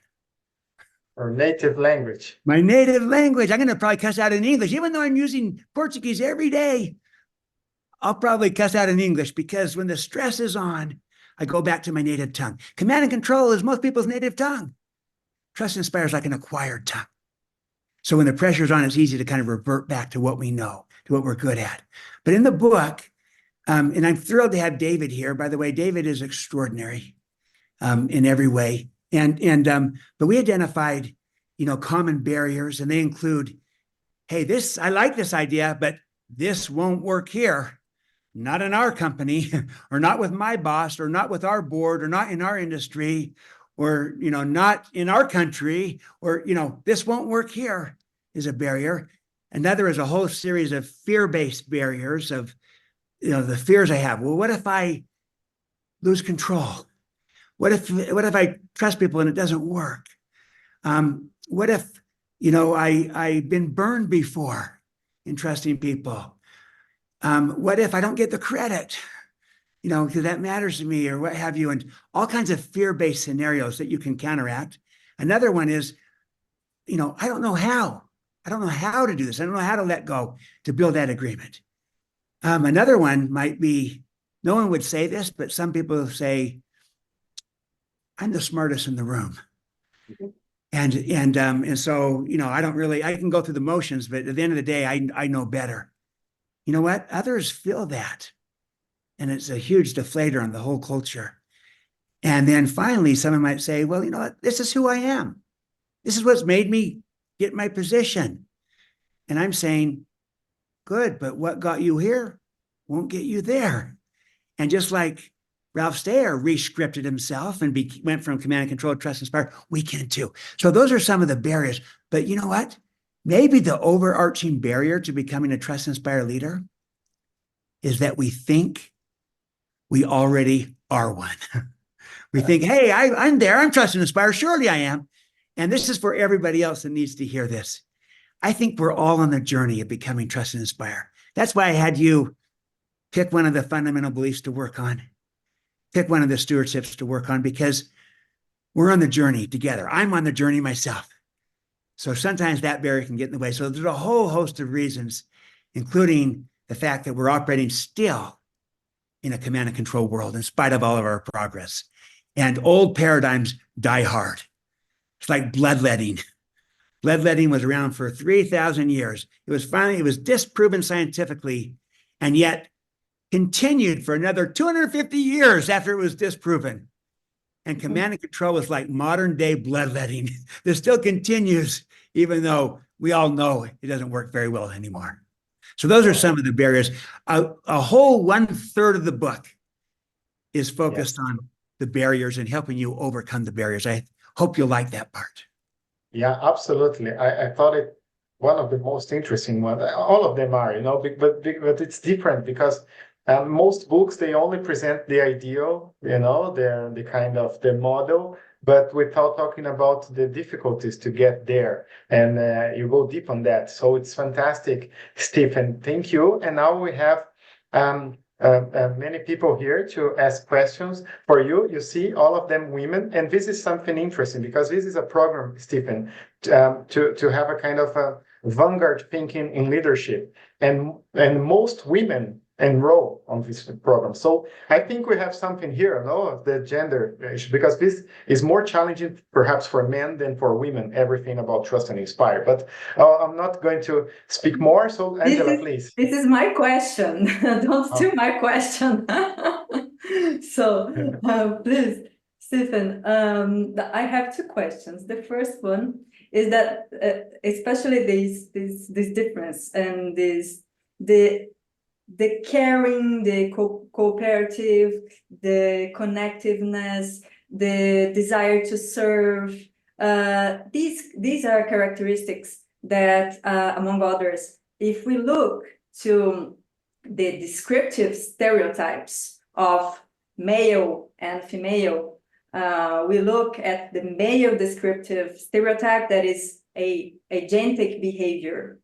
Or native language. My native language. I'm going to probably cuss out in English. Even though I'm using Portuguese every day, I'll probably cuss out in English, because when the stress is on, I go back to my native tongue. Command and control is most people's native tongue. Trust and inspire is like an acquired tongue. So when the pressure's on, it's easy to kind of revert back to what we know, to what we're good at. But in the book, and I'm thrilled to have David here. By the way, David is extraordinary in every way. But we identified, common barriers, and they include, hey, I like this idea, but this won't work here. Not in our company, or not with my boss, or not with our board, or not in our industry, or, not in our country, or, this won't work here, is a barrier. Another is a whole series of fear-based barriers of, the fears I have. Well, what if I lose control? What if I trust people and it doesn't work? What if, I've been burned before in trusting people? What if I don't get the credit? Because that matters to me, or what have you, and all kinds of fear-based scenarios that you can counteract. Another one is, I don't know how. I don't know how to do this. I don't know how to let go to build that agreement. Another one might be, no one would say this, but some people say, I'm the smartest in the room. And so, I can go through the motions, but at the end of the day, I know better. You know what? Others feel that. And it's a huge deflator on the whole culture. And then finally, someone might say, well, what? This is who I am. This is what's made me get my position. And I'm saying, good, but what got you here won't get you there. And just like Ralph Steyer re-scripted himself and went from command and control to trust and inspire, we can too. So those are some of the barriers. But you know what? Maybe the overarching barrier to becoming a trust and inspire leader is that we think we already are one. We think, hey, I'm there. I'm trust and inspire. Surely I am. And this is for everybody else that needs to hear this. I think we're all on the journey of becoming trust and inspire. That's why I had you pick one of the fundamental beliefs to work on. Pick one of the stewardships to work on, because we're on the journey together. I'm on the journey myself. So sometimes that barrier can get in the way. So there's a whole host of reasons, including the fact that we're operating still in a command and control world in spite of all of our progress. And old paradigms die hard. It's like bloodletting. Bloodletting was around for 3,000 years. It was disproven scientifically, and yet continued for another 250 years after it was disproven. And command and control was like modern day bloodletting. This still continues, even though we all know it doesn't work very well anymore. So those are some of the barriers. A whole 1/3 of the book is focused on the barriers and helping you overcome the barriers. I hope you'll like that part. Yeah, absolutely. I thought it one of the most interesting ones. All of them are, but it's different because most books, they only present the ideal, the kind of the model, but without talking about the difficulties to get there. And you go deep on that. So it's fantastic, Stephen. Thank you. And now we have many people here to ask questions. For you, you see all of them women, and this is something interesting because this is a program, Stephen, to have a kind of a vanguard thinking in leadership, and most women enroll on this program. So I think we have something here, no, the gender issue, because this is more challenging perhaps for men than for women, everything about trust and inspire. But I'm not going to speak more. So Angela, please. This is my question. Don't steal my question. So please, Stephen, I have two questions. The first one is that especially this difference and the caring, the cooperative, the connectiveness, the desire to serve. These are characteristics that, among others, if we look to the descriptive stereotypes of male and female, we look at the male descriptive stereotype that is a agentic behavior,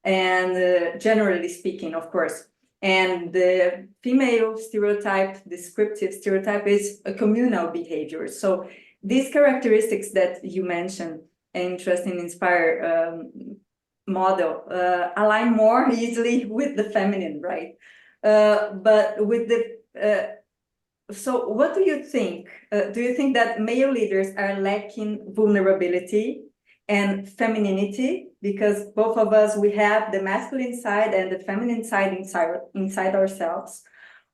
and generally speaking, of course. And the female stereotype, descriptive stereotype, is a communal behavior. So these characteristics that you mentioned in Trust and Inspire model align more easily with the feminine, right? But with the so what do you think? Do you think that male leaders are lacking vulnerability and femininity? Because both of us, we have the masculine side and the feminine side inside ourselves.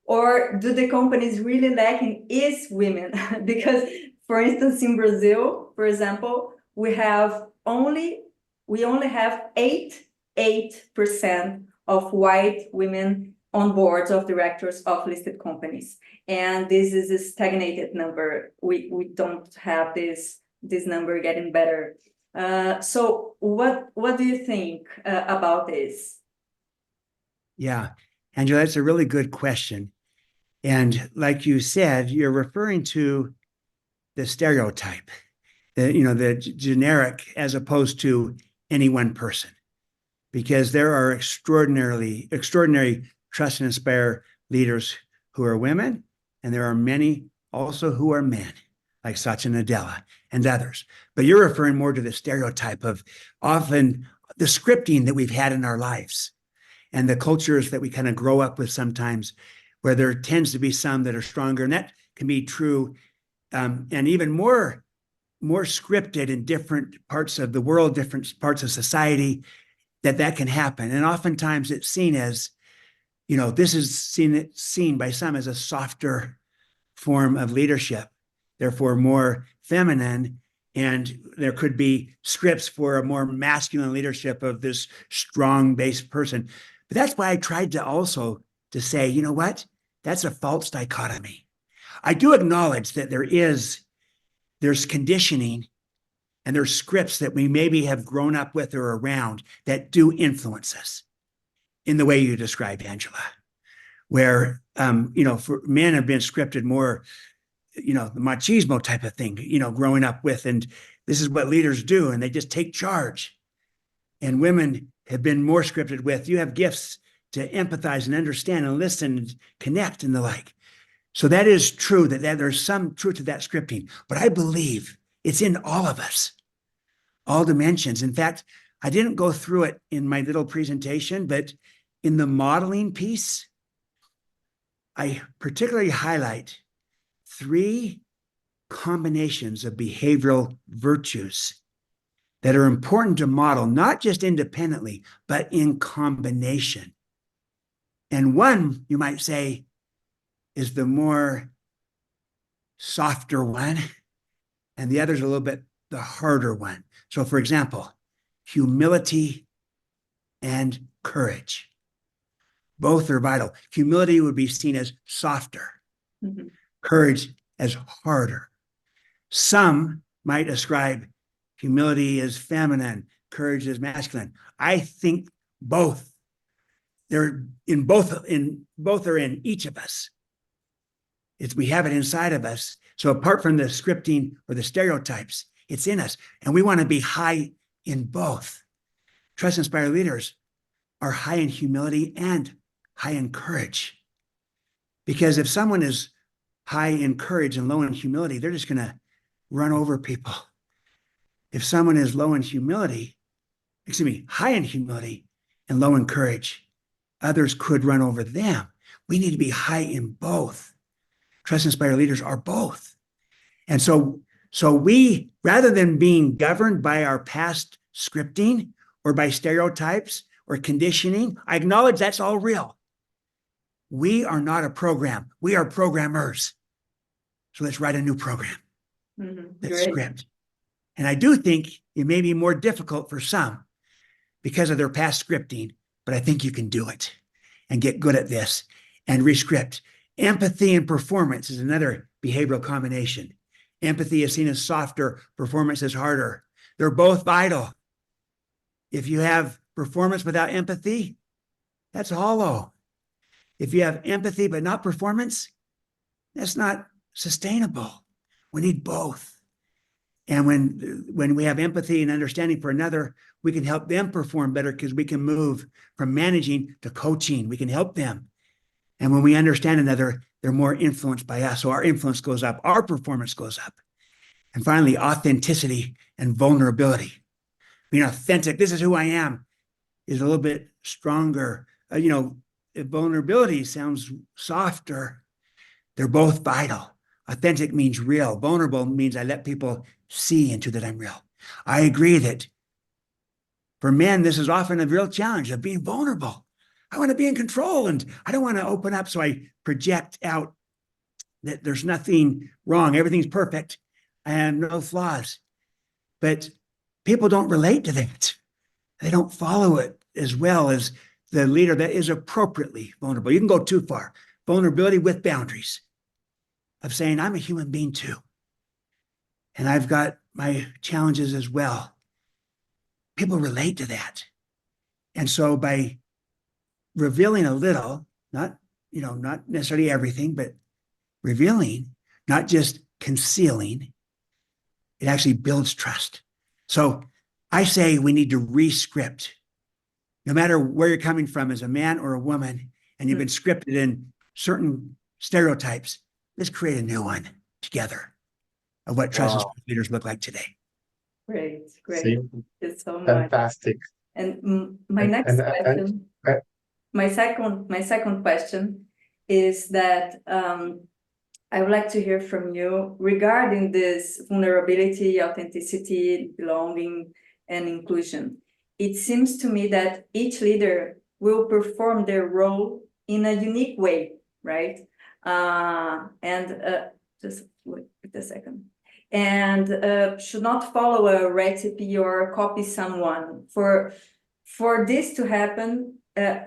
Or do the companies really lacking is women? Because, for instance, in Brazil, for example, we only have 8% of white women on boards of directors of listed companies. And this is a stagnated number. We don't have this number getting better. So what do you think about this? Yeah, Angela, that's a really good question. And like you said, you're referring to the stereotype, the generic, as opposed to any one person, because there are extraordinary trust and inspire leaders who are women, and there are many also who are men, like Satya Nadella and others. But you're referring more to the stereotype of often the scripting that we've had in our lives and the cultures that we kind of grow up with sometimes, where there tends to be some that are stronger, and that can be true, and even more scripted in different parts of the world, different parts of society, that can happen. And oftentimes it's seen as, this is seen by some as a softer form of leadership, therefore more feminine, and there could be scripts for a more masculine leadership of this strong-based person. But that's why I tried to say, you know what? That's a false dichotomy. I do acknowledge that there's conditioning and there's scripts that we maybe have grown up with or around that do influence us in the way you described, Angela, where, for men have been scripted more, the machismo type of thing, growing up with, and this is what leaders do, and they just take charge. And women have been more scripted with, you have gifts to empathize and understand and listen and connect and the like. So that is true, that there's some truth to that scripting, but I believe it's in all of us, all dimensions. In fact, I didn't go through it in my little presentation, but in the modeling piece, I particularly highlight 3 combinations of behavioral virtues that are important to model, not just independently, but in combination. And one, you might say, is the more softer one, and the other's a little bit the harder one. So, for example, humility and courage. Both are vital. Humility would be seen as softer, courage as harder. Some might ascribe humility as feminine, courage as masculine. I think both. Both are in each of us. We have it inside of us. So apart from the scripting or the stereotypes, it's in us. And we want to be high in both. Trust and Inspire leaders are high in humility and high in courage. Because if someone is high in courage and low in humility, they're just going to run over people. If someone is low in humility, high in humility and low in courage, others could run over them. We need to be high in both. Trust Inspire leaders are both. And so we, rather than being governed by our past scripting or by stereotypes or conditioning, I acknowledge that's all real. We are not a program. We are programmers. So let's write a new program. Let's script. And I do think it may be more difficult for some because of their past scripting, but I think you can do it and get good at this and rescript. Empathy and performance is another behavioral combination. Empathy is seen as softer, performance is harder. They're both vital. If you have performance without empathy, that's hollow. If you have empathy but not performance, that's not sustainable. We need both. And when we have empathy and understanding for another, we can help them perform better because we can move from managing to coaching. We can help them. And when we understand another, they're more influenced by us. So our influence goes up, our performance goes up. And finally, authenticity and vulnerability. Being authentic, this is who I am, is a little bit stronger. Vulnerability sounds softer. They're both vital. Authentic means real. Vulnerable means I let people see into that I'm real. I agree that for men, this is often a real challenge of being vulnerable. I want to be in control and I don't want to open up. So I project out that there's nothing wrong. Everything's perfect. I have no flaws. But people don't relate to that. They don't follow it as well as the leader that is appropriately vulnerable. You can go too far. Vulnerability with boundaries of saying, I'm a human being too. And I've got my challenges as well. People relate to that. And so by revealing a little, not necessarily everything, but revealing, not just concealing, it actually builds trust. So I say we need to re-script. No matter where you're coming from as a man or a woman, and you've been scripted in certain stereotypes, let's create a new one together of what trust leaders look like today. Great. See? Thank you so much. Fantastic. And my next question, my second question is that I would like to hear from you regarding this vulnerability, authenticity, belonging, and inclusion. It seems to me that each leader will perform their role in a unique way, right? Just wait a second. And should not follow a recipe or copy someone. For this to happen,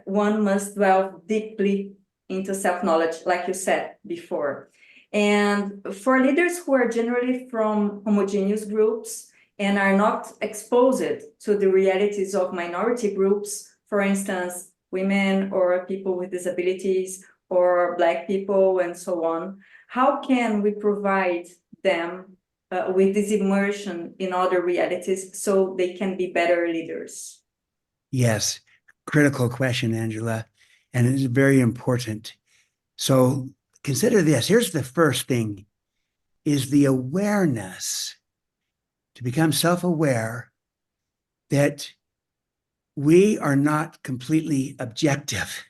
one must delve deeply into self-knowledge, like you said before. And for leaders who are generally from homogeneous groups and are not exposed to the realities of minority groups, for instance, women or people with disabilities or Black people and so on, how can we provide them with this immersion in other realities so they can be better leaders? Yes, critical question, Angela, and it's very important. So consider this. Here's the first thing, is the awareness, to become self-aware that we are not completely objective.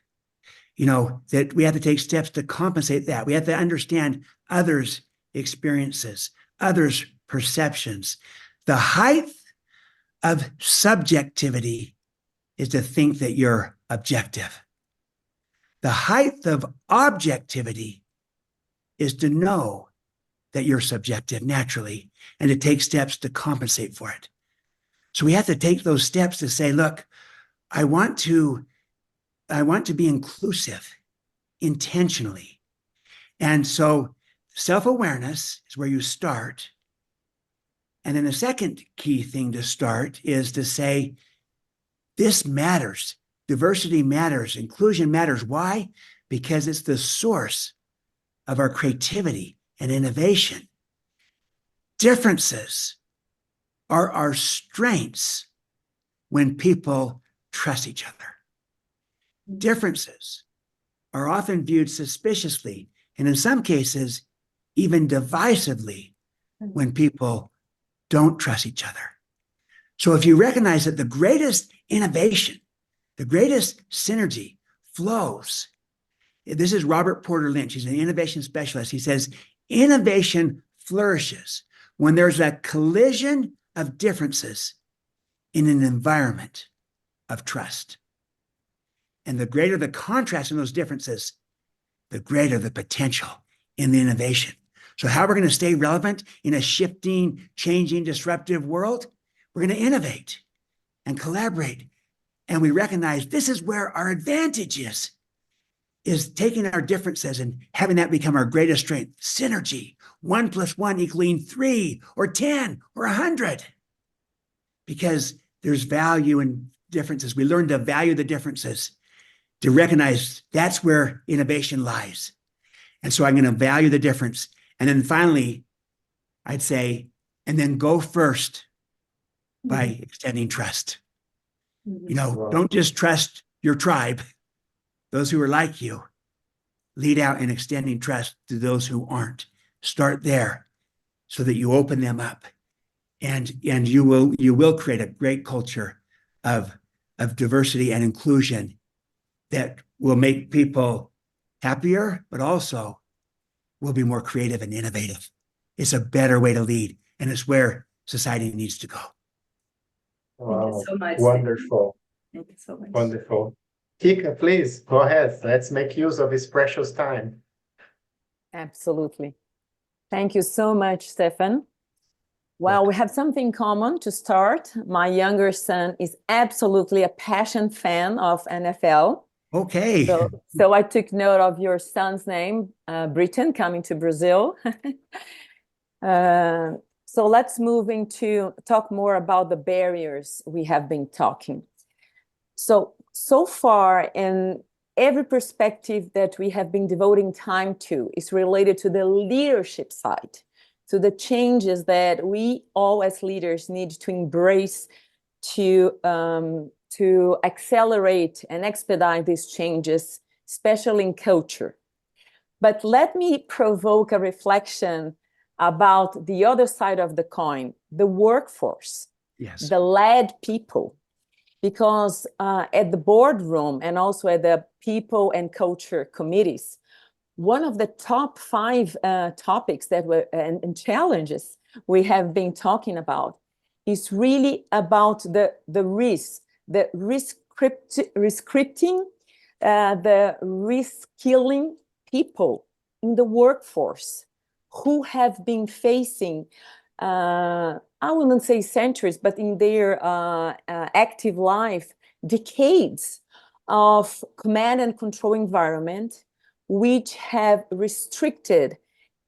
That we have to take steps to compensate that. We have to understand others' experiences, others' perceptions. The height of subjectivity is to think that you're objective. The height of objectivity is to know that you're subjective naturally and to take steps to compensate for it. So we have to take those steps to say, look, I want to be inclusive intentionally. And so self-awareness is where you start. And then the second key thing to start is to say, this matters. Diversity matters. Inclusion matters. Why? Because it's the source of our creativity and innovation. Differences are our strengths when people trust each other. Differences are often viewed suspiciously, and in some cases, even divisively, when people don't trust each other. So if you recognize that the greatest innovation, the greatest synergy flows, this is Robert Porter Lynch, he's an innovation specialist. He says, innovation flourishes when there's a collision of differences in an environment of trust. And the greater the contrast in those differences, the greater the potential in the innovation. So how we're going to stay relevant in a shifting, changing, disruptive world? We're going to innovate and collaborate. And we recognize this is where our advantage is taking our differences and having that become our greatest strength. Synergy, 1 + 1 equaling 3 or 10 or 100. Because there's value in differences. We learn to value the differences, to recognize that's where innovation lies. And so I'm going to value the difference. And then finally, I'd say, and then go first by extending trust. You know, don't just trust your tribe, those who are like you. Lead out in extending trust to those who aren't. Start there so that you open them up. And you will create a great culture of diversity and inclusion that will make people happier, but also will be more creative and innovative. It's a better way to lead, and it's where society needs to go. Wow. Thank you so much. Wonderful. Thank you so much. Wonderful. Kika, please go ahead. Let's make use of this precious time. Absolutely. Thank you so much, Stefan. Well, we have something in common to start. My younger son is absolutely a passionate fan of NFL. Okay. So I took note of your son's name, Britain, coming to Brazil. So let's move into talk more about the barriers we have been talking. So far, in every perspective that we have been devoting time to is related to the leadership side, to the changes that we all as leaders need to embrace to accelerate and expedite these changes, especially in culture. But let me provoke a reflection about the other side of the coin, the workforce, Yes. the led people. Because at the boardroom and also at the people and culture committees, one of the top 5 topics that were and challenges we have been talking about is really about the risk, the rescripting, the reskilling people in the workforce who have been facing I wouldn't say centuries, but in their active life, decades of command and control environment, which have restricted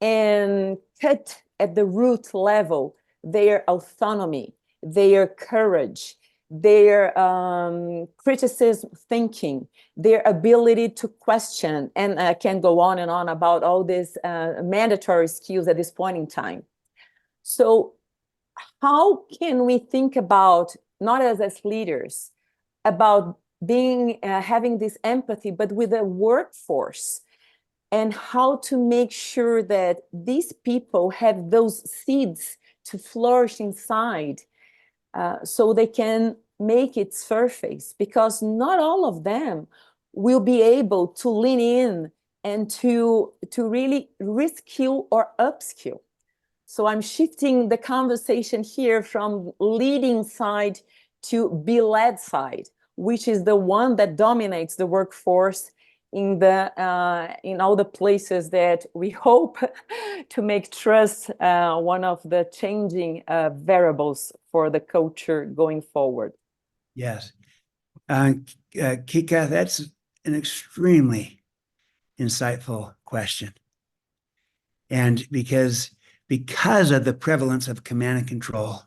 and cut at the root level their autonomy, their courage, their criticism thinking, their ability to question, and I can go on and on about all these mandatory skills at this point in time. So how can we think about, not as leaders, about being having this empathy, but with the workforce, and how to make sure that these people have those seeds to flourish inside so they can make it surface, because not all of them will be able to lean in and to really reskill or upskill. So I'm shifting the conversation here from leading side to be led side, which is the one that dominates the workforce in all the places that we hope to make trust one of the changing variables for the culture going forward. Yes. Kika, that's an extremely insightful question. And because of the prevalence of command and control,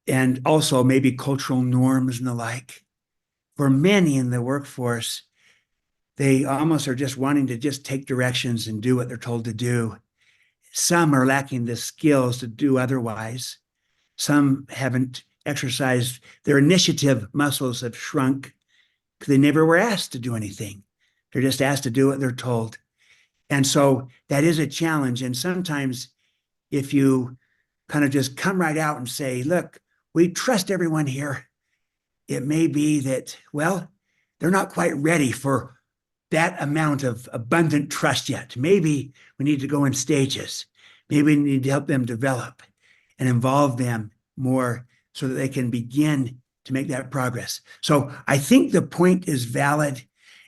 and also maybe cultural norms and the like, for many in the workforce, they almost are just wanting to just take directions and do what they're told to do. Some are lacking the skills to do otherwise. Some haven't exercised, their initiative muscles have shrunk. because they never were asked to do anything. They're just asked to do what they're told. And so that is a challenge. And sometimes if you kind of just come right out and say, look, we trust everyone here, it may be that, well, they're not quite ready for that amount of abundant trust yet. Maybe we need to go in stages. Maybe we need to help them develop and involve them more so that they can begin to make that progress. So I think the point is valid,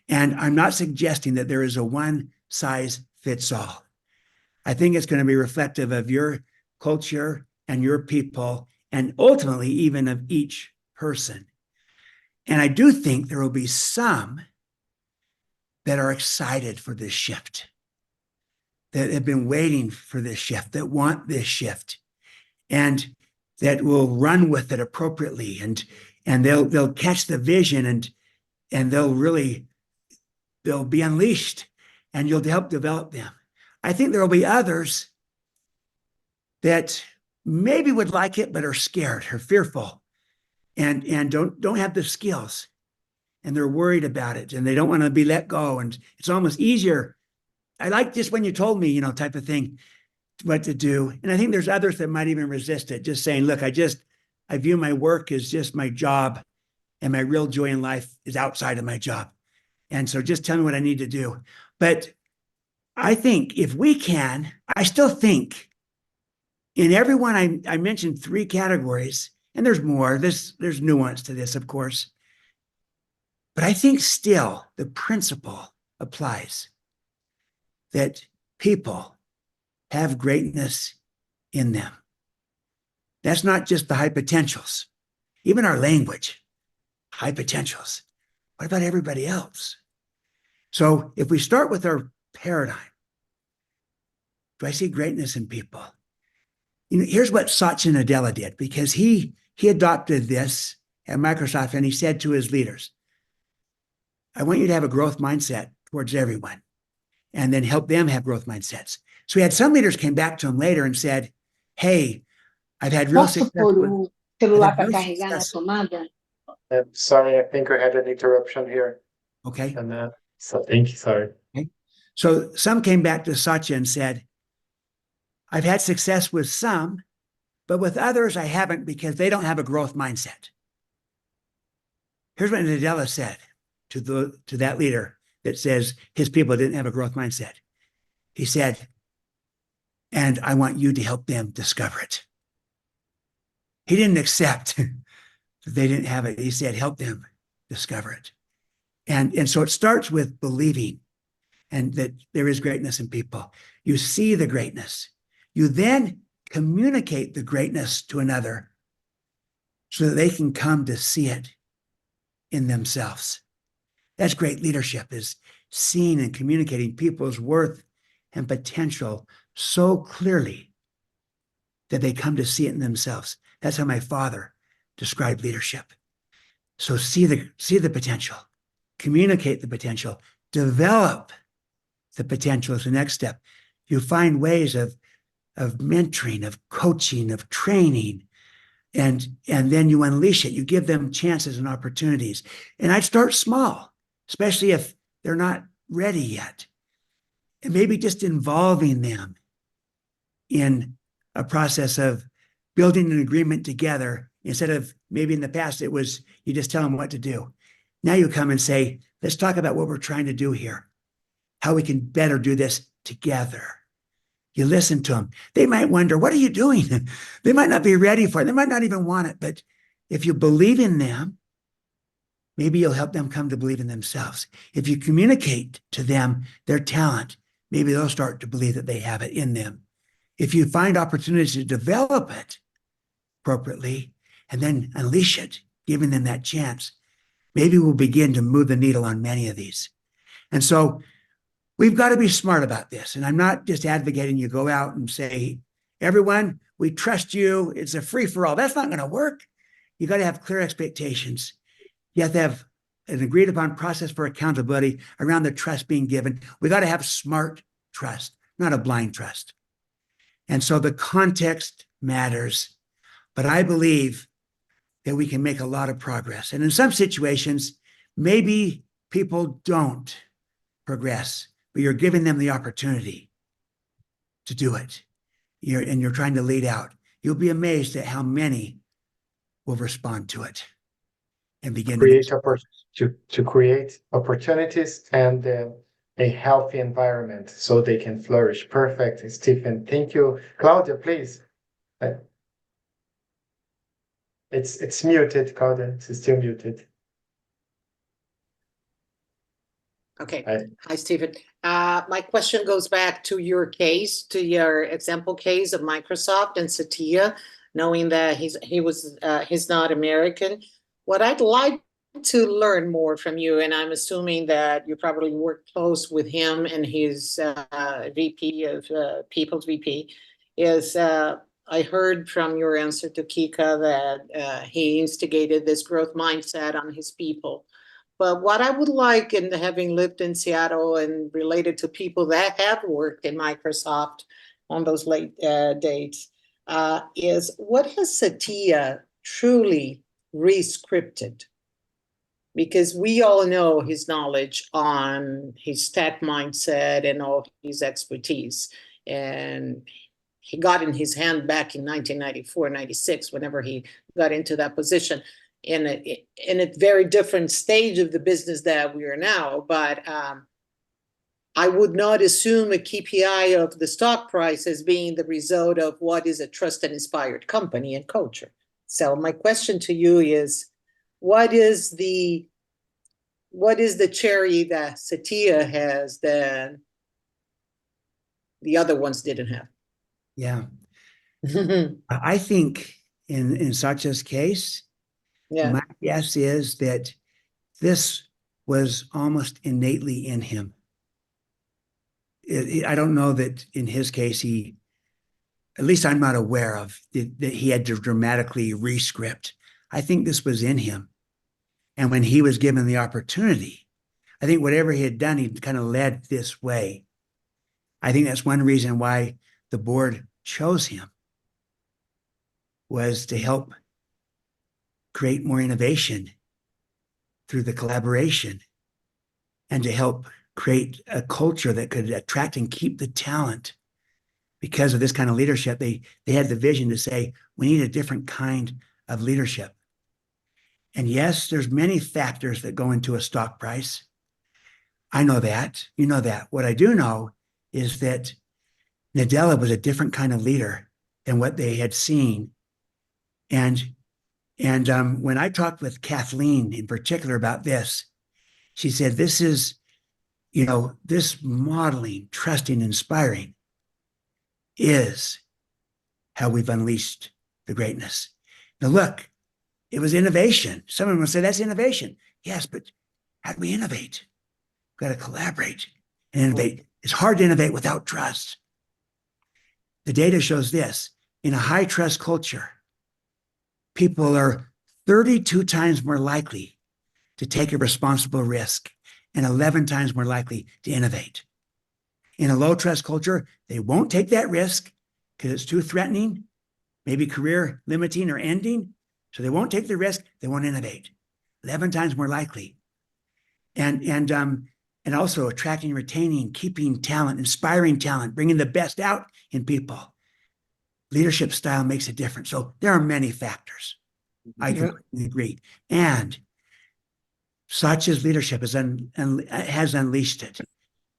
and I'm not suggesting that there is a one size fits all. I think it's going to be reflective of your culture and your people, and ultimately even of each person. And I do think there will be some that are excited for this shift, that have been waiting for this shift, that want this shift, and that will run with it appropriately, and they'll catch the vision, and they'll be unleashed, and you'll help develop them. I think there will be others that maybe would like it but are scared or fearful, and don't have the skills, and they're worried about it, and they don't want to be let go, and it's almost easier. I like just when you told me, type of thing, what to do. And I think there's others that might even resist it, just saying, look, I view my work as just my job, and my real joy in life is outside of my job. And so just tell me what I need to do. But I think if we can, I still think in everyone, I mentioned 3 categories, and there's more, there's nuance to this, of course. But I think still the principle applies that people have greatness in them. That's not just the high potentials, even our language, high potentials. What about everybody else? So if we start with our paradigm, do I see greatness in people? Here's what Satya Nadella did, because he adopted this at Microsoft, and he said to his leaders, I want you to have a growth mindset towards everyone, and then help them have growth mindsets. So he had some leaders came back to him later and said, hey, I've had real Posso success. pôr o celular para real carregar na success. tomada? Sorry, I think I had an interruption here. Okay. And so thank you, sorry. Okay. So some came back to Satya and said, I've had success with some, but with others I haven't because they don't have a growth mindset. Here's what Nadella said to that leader that says his people didn't have a growth mindset. He said, and I want you to help them discover it. He didn't accept that they didn't have it. He said, help them discover it. And so it starts with believing and that there is greatness in people. You see the greatness. You then communicate the greatness to another so that they can come to see it in themselves. That's great leadership, is seeing and communicating people's worth and potential so clearly that they come to see it in themselves. That's how my father described leadership. So see the potential, communicate the potential, develop the potential is the next step. You find ways of mentoring, of coaching, of training, and then you unleash it. You give them chances and opportunities. And I'd start small, especially if they're not ready yet. And maybe just involving them in a process of building an agreement together, instead of maybe in the past it was you just tell them what to do. Now you come and say, let's talk about what we're trying to do here, how we can better do this together. You listen to them. They might wonder, what are you doing? They might not be ready for it. They might not even want it. But if you believe in them, maybe you'll help them come to believe in themselves. If you communicate to them their talent, maybe they'll start to believe that they have it in them. If you find opportunities to develop it appropriately and then unleash it, giving them that chance, maybe we'll begin to move the needle on many of these. And so we've got to be smart about this. And I'm not just advocating you go out and say, everyone, we trust you. It's a free-for-all. That's not going to work. You got to have clear expectations. You have to have an agreed upon process for accountability around the trust being given. We got to have smart trust, not a blind trust. And so the context matters, but I believe that we can make a lot of progress. And in some situations, maybe people don't progress, but you're giving them the opportunity to do it. You're trying to lead out. You'll be amazed at how many will respond to it and begin to create opportunities and a healthy environment so they can flourish. Perfect, Stephen. Thank you. Claudia, please. It's muted, Claudia. It's still muted. Okay. Hi, Stephen. My question goes back to your case, to your example case of Microsoft and Satya, knowing that he's not American. What I'd like to learn more from you, and I'm assuming that you probably work close with him and his VP of People's VP, is I heard from your answer to Kika that he instigated this growth mindset on his people. But what I would like, and having lived in Seattle and related to people that have worked in Microsoft on those late dates, is what has Satya truly re-scripted? Because we all know his knowledge on his tech mindset and all his expertise. And he got in his hand back in 1994, 96, whenever he got into that position in a very different stage of the business that we are now. But I would not assume a KPI of the stock price as being the result of what is a trust and inspired company and culture. So my question to you is, what is the cherry that Satya has that the other ones didn't have? Yeah. I think in Satya's case, my guess is that this was almost innately in him. I don't know that in his case, at least I'm not aware of, that he had to dramatically re-script. I think this was in him. And when he was given the opportunity, I think whatever he had done, he kind of led this way. I think that's one reason why the board chose him, was to help create more innovation through the collaboration and to help create a culture that could attract and keep the talent. Because of this kind of leadership, they had the vision to say, we need a different kind of leadership. And yes, there's many factors that go into a stock price. I know that. You know that. What I do know is that Nadella was a different kind of leader than what they had seen. And when I talked with Kathleen in particular about this, she said, this is, this modeling, trusting, inspiring is how we've unleashed the greatness. Now, look, it was innovation. Someone will say, that's innovation. Yes, but how do we innovate? We've got to collaborate and innovate. It's hard to innovate without trust. The data shows this. In a high trust culture, people are 32 times more likely to take a responsible risk and 11 times more likely to innovate. In a low trust culture, they won't take that risk because it's too threatening, maybe career limiting or ending. So they won't take the risk. They won't innovate. 11 times more likely. And also attracting, retaining, keeping talent, inspiring talent, bringing the best out in people. Leadership style makes a difference. So there are many factors. I completely agree. And Satya's leadership has unleashed it.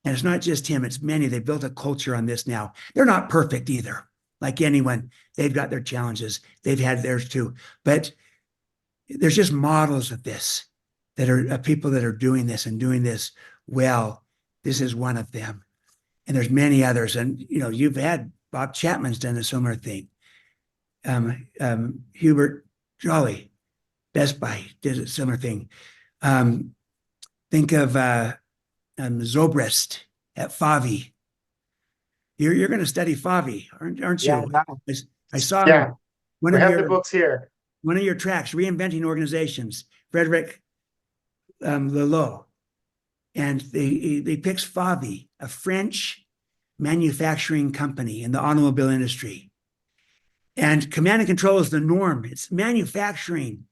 And it's not just him, it's many. They've built a culture on this now. They're not perfect either. Like anyone, they've got their challenges. They've had theirs too. But there's just models of this that are people that are doing this and doing this well. This is one of them. And there's many others. And, you've had Bob Chapman's done a similar thing. Hubert Jolly, Best Buy, did a similar thing. Think of Zobrist at Favi. You're going to study Favi, aren't you? Yeah, I saw we have the books here. One of your tracks, Reinventing Organizations, Frederick Lelot. And they picks Favi, a French manufacturing company in the automobile industry. And command and control is the norm. It's manufacturing.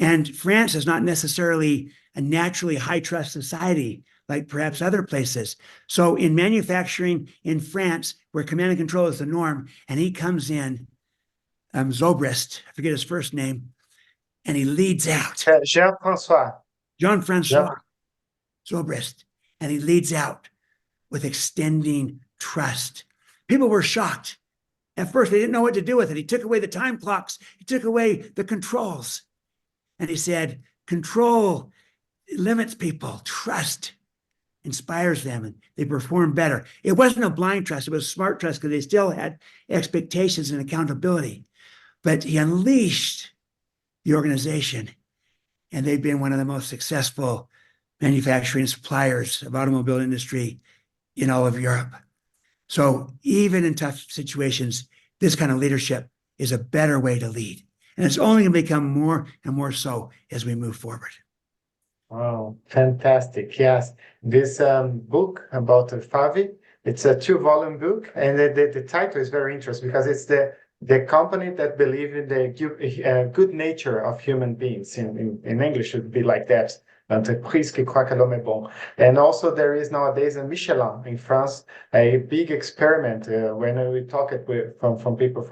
And France is not necessarily a naturally high trust society like perhaps other places. So in manufacturing in France, where command and control is the norm, and he comes in, Zobrist, I forget his first name, and he leads out. Jean-François. Jean-Francois Zobrist, and he leads out with extending trust. People were shocked. At first, they didn't know what to do with it. He took away the time clocks. He took away the controls. And he said, control limits people. Trust inspires them, and they perform better. It wasn't a blind trust. It was smart trust because they still had expectations and accountability. But he unleashed the organization, and they've been one of the most successful manufacturing suppliers of automobile industry in all of Europe. So even in tough situations, this kind of leadership is a better way to lead. And it's only going to become more and more so as we move forward. Wow, fantastic. Yes, this book about Covey, it's a 2-volume book, and the title is very interesting because it's the company that believe in the good nature of human beings. In English, it would be like that. Entreprise qui croit que l'homme est bon. And also there is nowadays in Michelin in France a big experiment when we talk it with people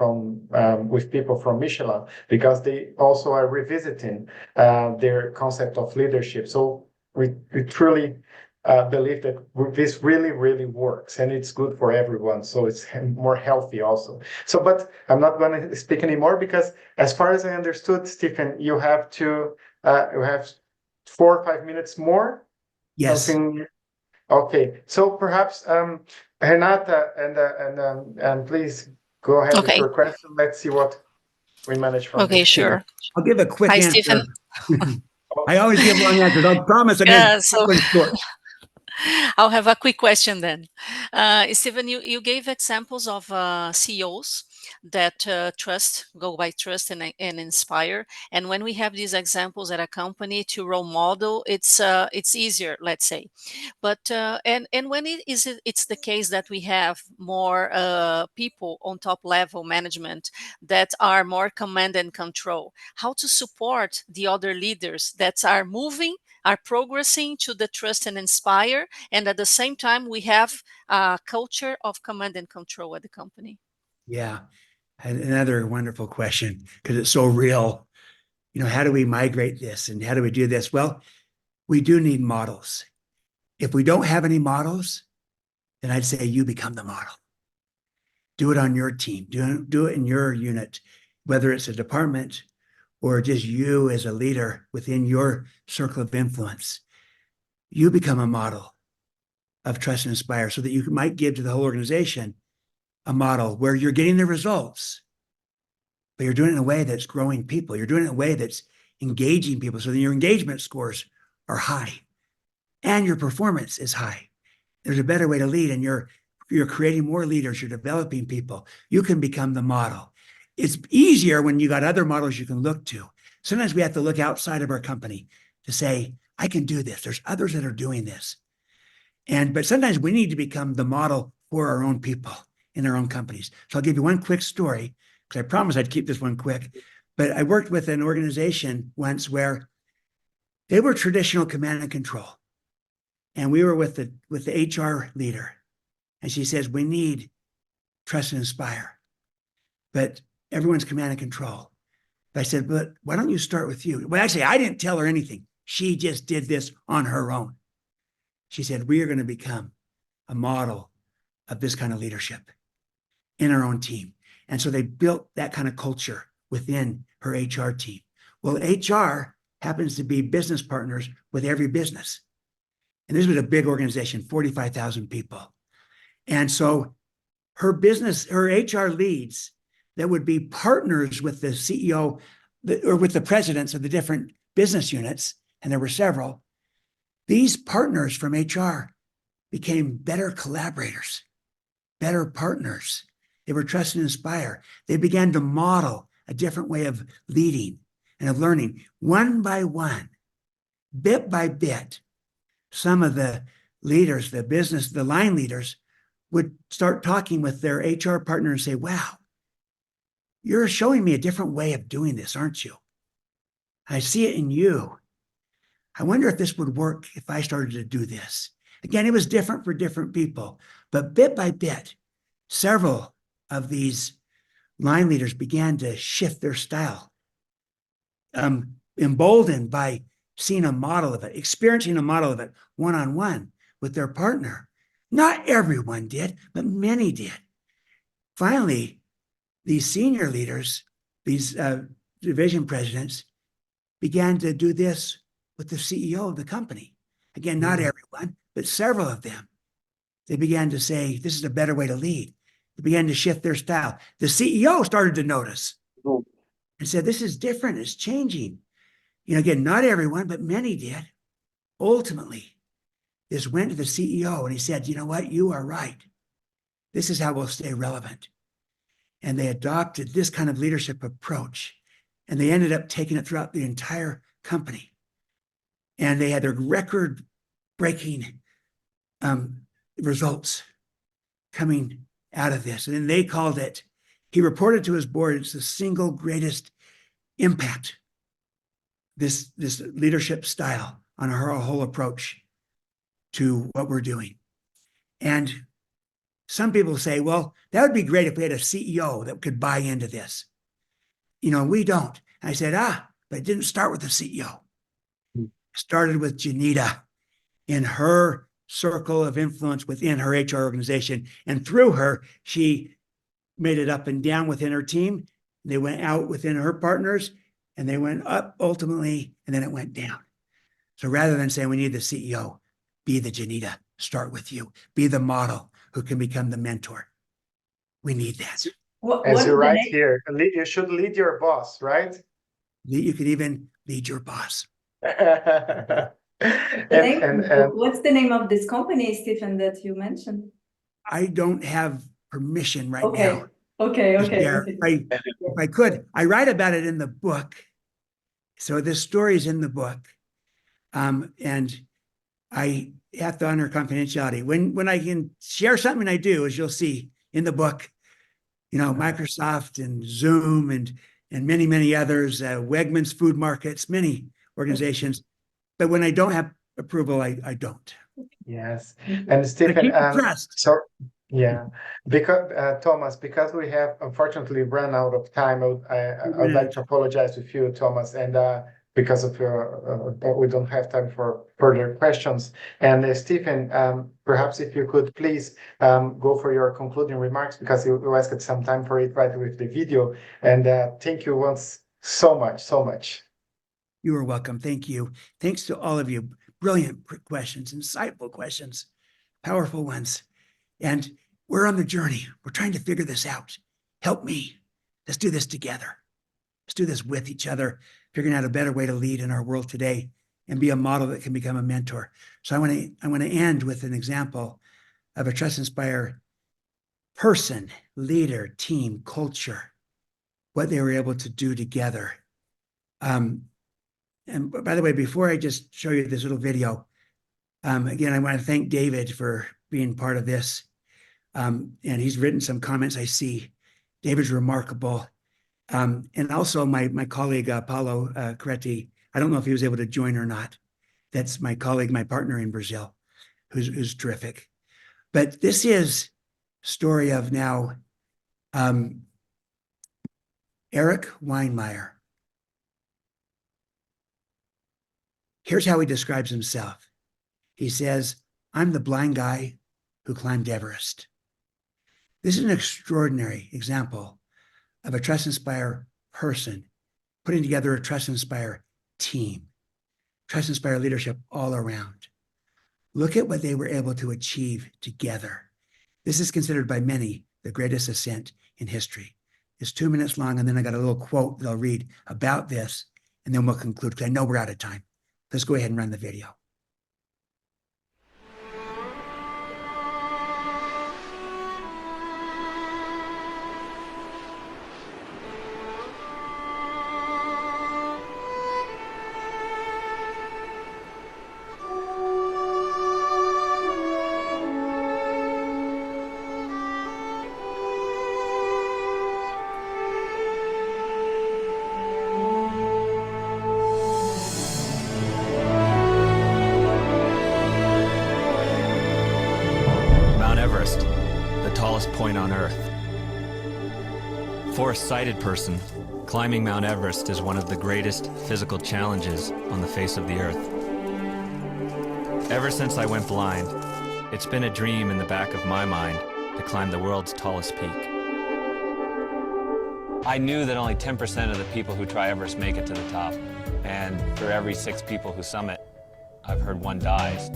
with people from Michelin, because they also are revisiting their concept of leadership. So we truly believe that this really works, and it's good for everyone. So it's more healthy also. So, but I'm not going to speak anymore because, as far as I understood, Stephen, you have 4 or 5 minutes more. Yes. Something. Okay. So perhaps Renata and please go ahead with your question. Let's see what we manage from Okay, this. sure. I'll give a quick Hi, answer. Stephen. I always give long answers. I promise. Yeah, so Short. I'll have a quick question then. Stephen, you gave examples of CEOs that go by trust and inspire. And when we have these examples at a company to role model, it's easier, let's say. But and when it's the case that we have more people on top level management that are more command and control, how to support the other leaders that are progressing to the trust and inspire, and at the same time we have a culture of command and control at the company? Yeah, another wonderful question, because it's so real. How do we migrate this, and how do we do this? Well, we do need models. If we don't have any models, then I'd say you become the model. Do it on your team. Do it in your unit, whether it's a department or just you as a leader within your circle of influence. You become a model of trust and inspire, so that you might give to the whole organization a model where you're getting the results, but you're doing it in a way that's growing people. You're doing it in a way that's engaging people, so that your engagement scores are high and your performance is high. There's a better way to lead, and you're creating more leaders. You're developing people. You can become the model. It's easier when you got other models you can look to. Sometimes we have to look outside of our company to say, I can do this. There's others that are doing this. But sometimes we need to become the model for our own people in our own companies. So I'll give you one quick story, because I promised I'd keep this one quick. But I worked with an organization once where they were traditional command and control. And we were with the HR leader. And she says, we need trust and inspire, but everyone's command and control. But I said, but why don't you start with you? Well, actually, I didn't tell her anything. She just did this on her own. She said, we are going to become a model of this kind of leadership in our own team. And so they built that kind of culture within her HR team. Well, HR happens to be business partners with every business. And this was a big organization, 45,000 people. And so her HR leads that would be partners with the CEO or with the presidents of the different business units, and there were several, these partners from HR became better collaborators, better partners. They were trust and inspire. They began to model a different way of leading and of learning. One by one, bit by bit, some of the leaders, the line leaders, would start talking with their HR partner and say, wow, you're showing me a different way of doing this, aren't you? I see it in you. I wonder if this would work if I started to do this. Again, it was different for different people, but bit by bit, several of these line leaders began to shift their style, emboldened by seeing a model of it, experiencing a model of it one-on-one with their partner. Not everyone did, but many did. Finally, these senior leaders, these division presidents, began to do this with the CEO of the company. Again, not everyone, but several of them. They began to say, this is a better way to lead. They began to shift their style. The CEO started to notice and said, this is different, it's changing. You know, again, not everyone, but many did. Ultimately, this went to the CEO and he said, you know what, you are right. This is how we'll stay relevant. And they adopted this kind of leadership approach. And they ended up taking it throughout the entire company. And they had their record-breaking results coming out of this. And then they called it, he reported to his board, it's the single greatest impact, this leadership style on our whole approach to what we're doing. And some people say, well, that would be great if we had a CEO that could buy into this. You know, we don't. And I said, but it didn't start with the CEO. It started with Janita in her circle of influence within her HR organization. And through her, she made it up and down within her team. They went out within her partners and they went up ultimately, and then it went down. So rather than saying we need the CEO, be the Janita, start with you, be the model who can become the mentor. We need that. As you write here, you should lead your boss, right? You could even lead your boss. What's the name of this company, Stephen, that you mentioned? I don't have permission right now. Okay. If I could, I write about it in the book. So this story is in the book. And I have to honor confidentiality. When I can share something, I do, as you'll see in the book, you know, Microsoft and Zoom and many, many others, Wegmans Food Markets, many organizations. But when I don't have approval, I don't. Yes. And Stephen, so yeah, because Thomas, because we have unfortunately run out of time, I would like to apologize with you, Thomas, and because of your, we don't have time for further questions. And Stephen, perhaps if you could please go for your concluding remarks, because you asked some time for it right with the video. And thank you once so much. You are welcome. Thank you. Thanks to all of you. Brilliant questions, insightful questions, powerful ones. And we're on the journey. We're trying to figure this out. Help me. Let's do this together. Let's do this with each other, figuring out a better way to lead in our world today and be a model that can become a mentor. So I want to end with an example of a Trust Inspire person, leader, team, culture, what they were able to do together. And by the way, before I just show you this little video, again, I want to thank David for being part of this. And he's written some comments I see. David's remarkable. And also my colleague, Paulo Coretti, I don't know if he was able to join or not. That's my colleague, my partner in Brazil, who's terrific. But this is story of now Eric Weinmeier. Here's how he describes himself. He says, I'm the blind guy who climbed Everest. This is an extraordinary example of a Trust Inspire person putting together a Trust Inspire team, Trust Inspire leadership all around. Look at what they were able to achieve together. This is considered by many the greatest ascent in history. It's 2 minutes long, and then I got a little quote that I'll read about this, and then we'll conclude, because I know we're out of time. Let's go ahead and run the video. Everest, the tallest point on Earth. For a sighted person, climbing Mount Everest is one of the greatest physical challenges on the face of the Earth. Ever since I went blind, it's been a dream in the back of my mind to climb the world's tallest peak. I knew that only 10% of the people who try Everest make it to the top, and for every 6 people who summit, I've heard 1 dies.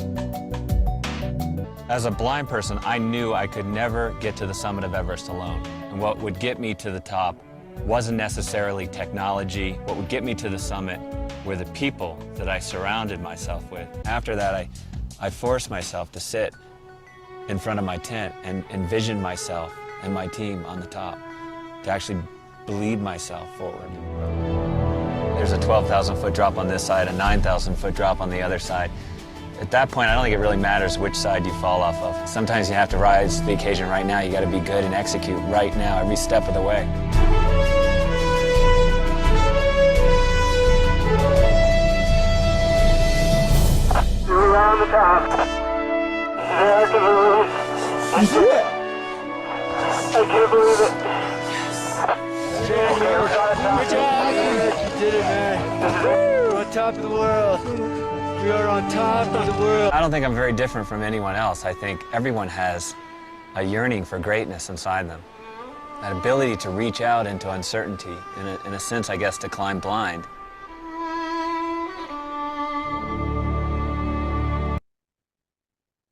As a blind person, I knew I could never get to the summit of Everest alone. And what would get me to the top wasn't necessarily technology. What would get me to the summit were the people that I surrounded myself with. After that, I forced myself to sit in front of my tent and envision myself and my team on the top, to actually bleed myself forward. There's a 12,000-foot drop on this side, a 9,000-foot drop on the other side. At that point, I don't think it really matters which side you fall off of. Sometimes you have to rise to the occasion right now. You got to be good and execute right now, every step of the way. Around the top. Back of the room. I can't believe it. Good job. You did it, man. We're on top of the world. We are on top of the world. I don't think I'm very different from anyone else. I think everyone has a yearning for greatness inside them. That ability to reach out into uncertainty, in a sense, I guess, to climb blind.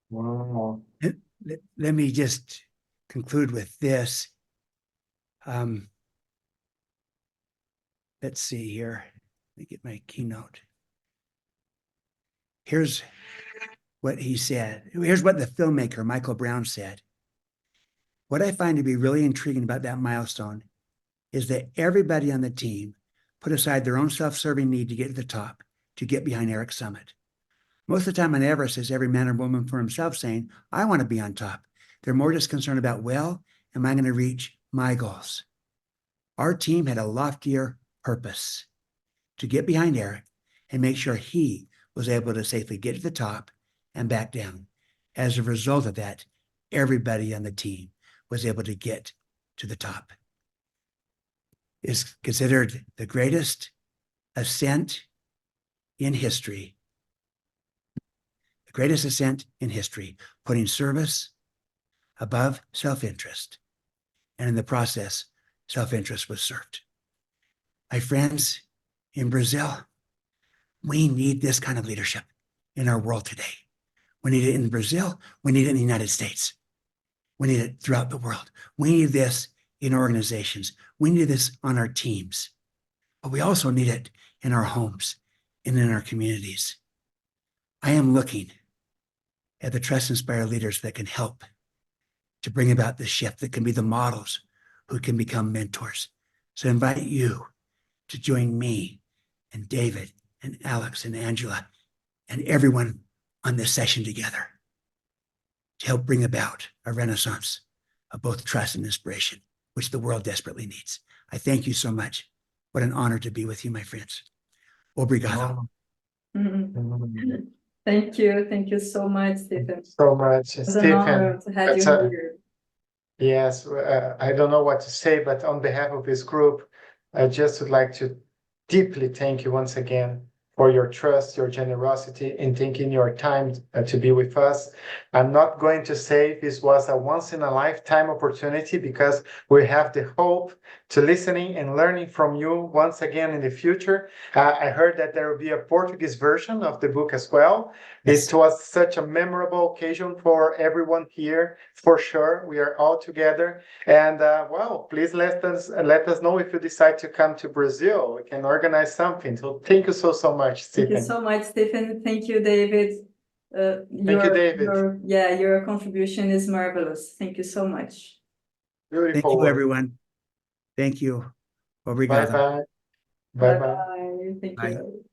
Wow. Let me just conclude with this. Let's see here. Let me get my keynote. Here's what he said. Here's what the filmmaker, Michael Brown, said. What I find to be really intriguing about that milestone is that everybody on the team put aside their own self-serving need to get to the top, to get behind Eric's summit. Most of the time on Everest is every man or woman for himself saying, I want to be on top. They're more just concerned about, well, am I going to reach my goals? Our team had a loftier purpose to get behind Eric and make sure he was able to safely get to the top and back down. As a result of that, everybody on the team was able to get to the top. It's considered the greatest ascent in history. The greatest ascent in history, putting service above self-interest. And in the process, self-interest was served. My friends, in Brazil, we need this kind of leadership in our world today. We need it in Brazil. We need it in the United States. We need it throughout the world. We need this in organizations. We need this on our teams. But we also need it in our homes and in our communities. I am looking at the Trust Inspire leaders that can help to bring about this shift, that can be the models who can become mentors. So I invite you to join me and David and Alex and Angela and everyone on this session together to help bring about a renaissance of both trust and inspiration, which the world desperately needs. I thank you so much. What an honor to be with you, my friends. Obrigado. Thank you. Thank you so much, Stephen. So much, It's an honor Stephen. to have you here. Yes, I don't know what to say, but on behalf of this group, I just would like to deeply thank you once again for your trust, your generosity in taking your time to be with us. I'm not going to say this was a once-in-a-lifetime opportunity, because we have the hope to listening and learning from you once again in the future. I heard that there will be a Portuguese version of the book as well. Yes. It was such a memorable occasion for everyone here, for sure. We are all together. And well, please let us know if you decide to come to Brazil. We can organize something. So thank you so much, Stephen. Thank you so much, Stephen. Thank you, David. Thank you, David. Your contribution is marvelous. Thank you so much. Beautiful. Thank you, everyone. Thank you. Obrigado. Bye-bye. Bye-bye. Thank Bye. you.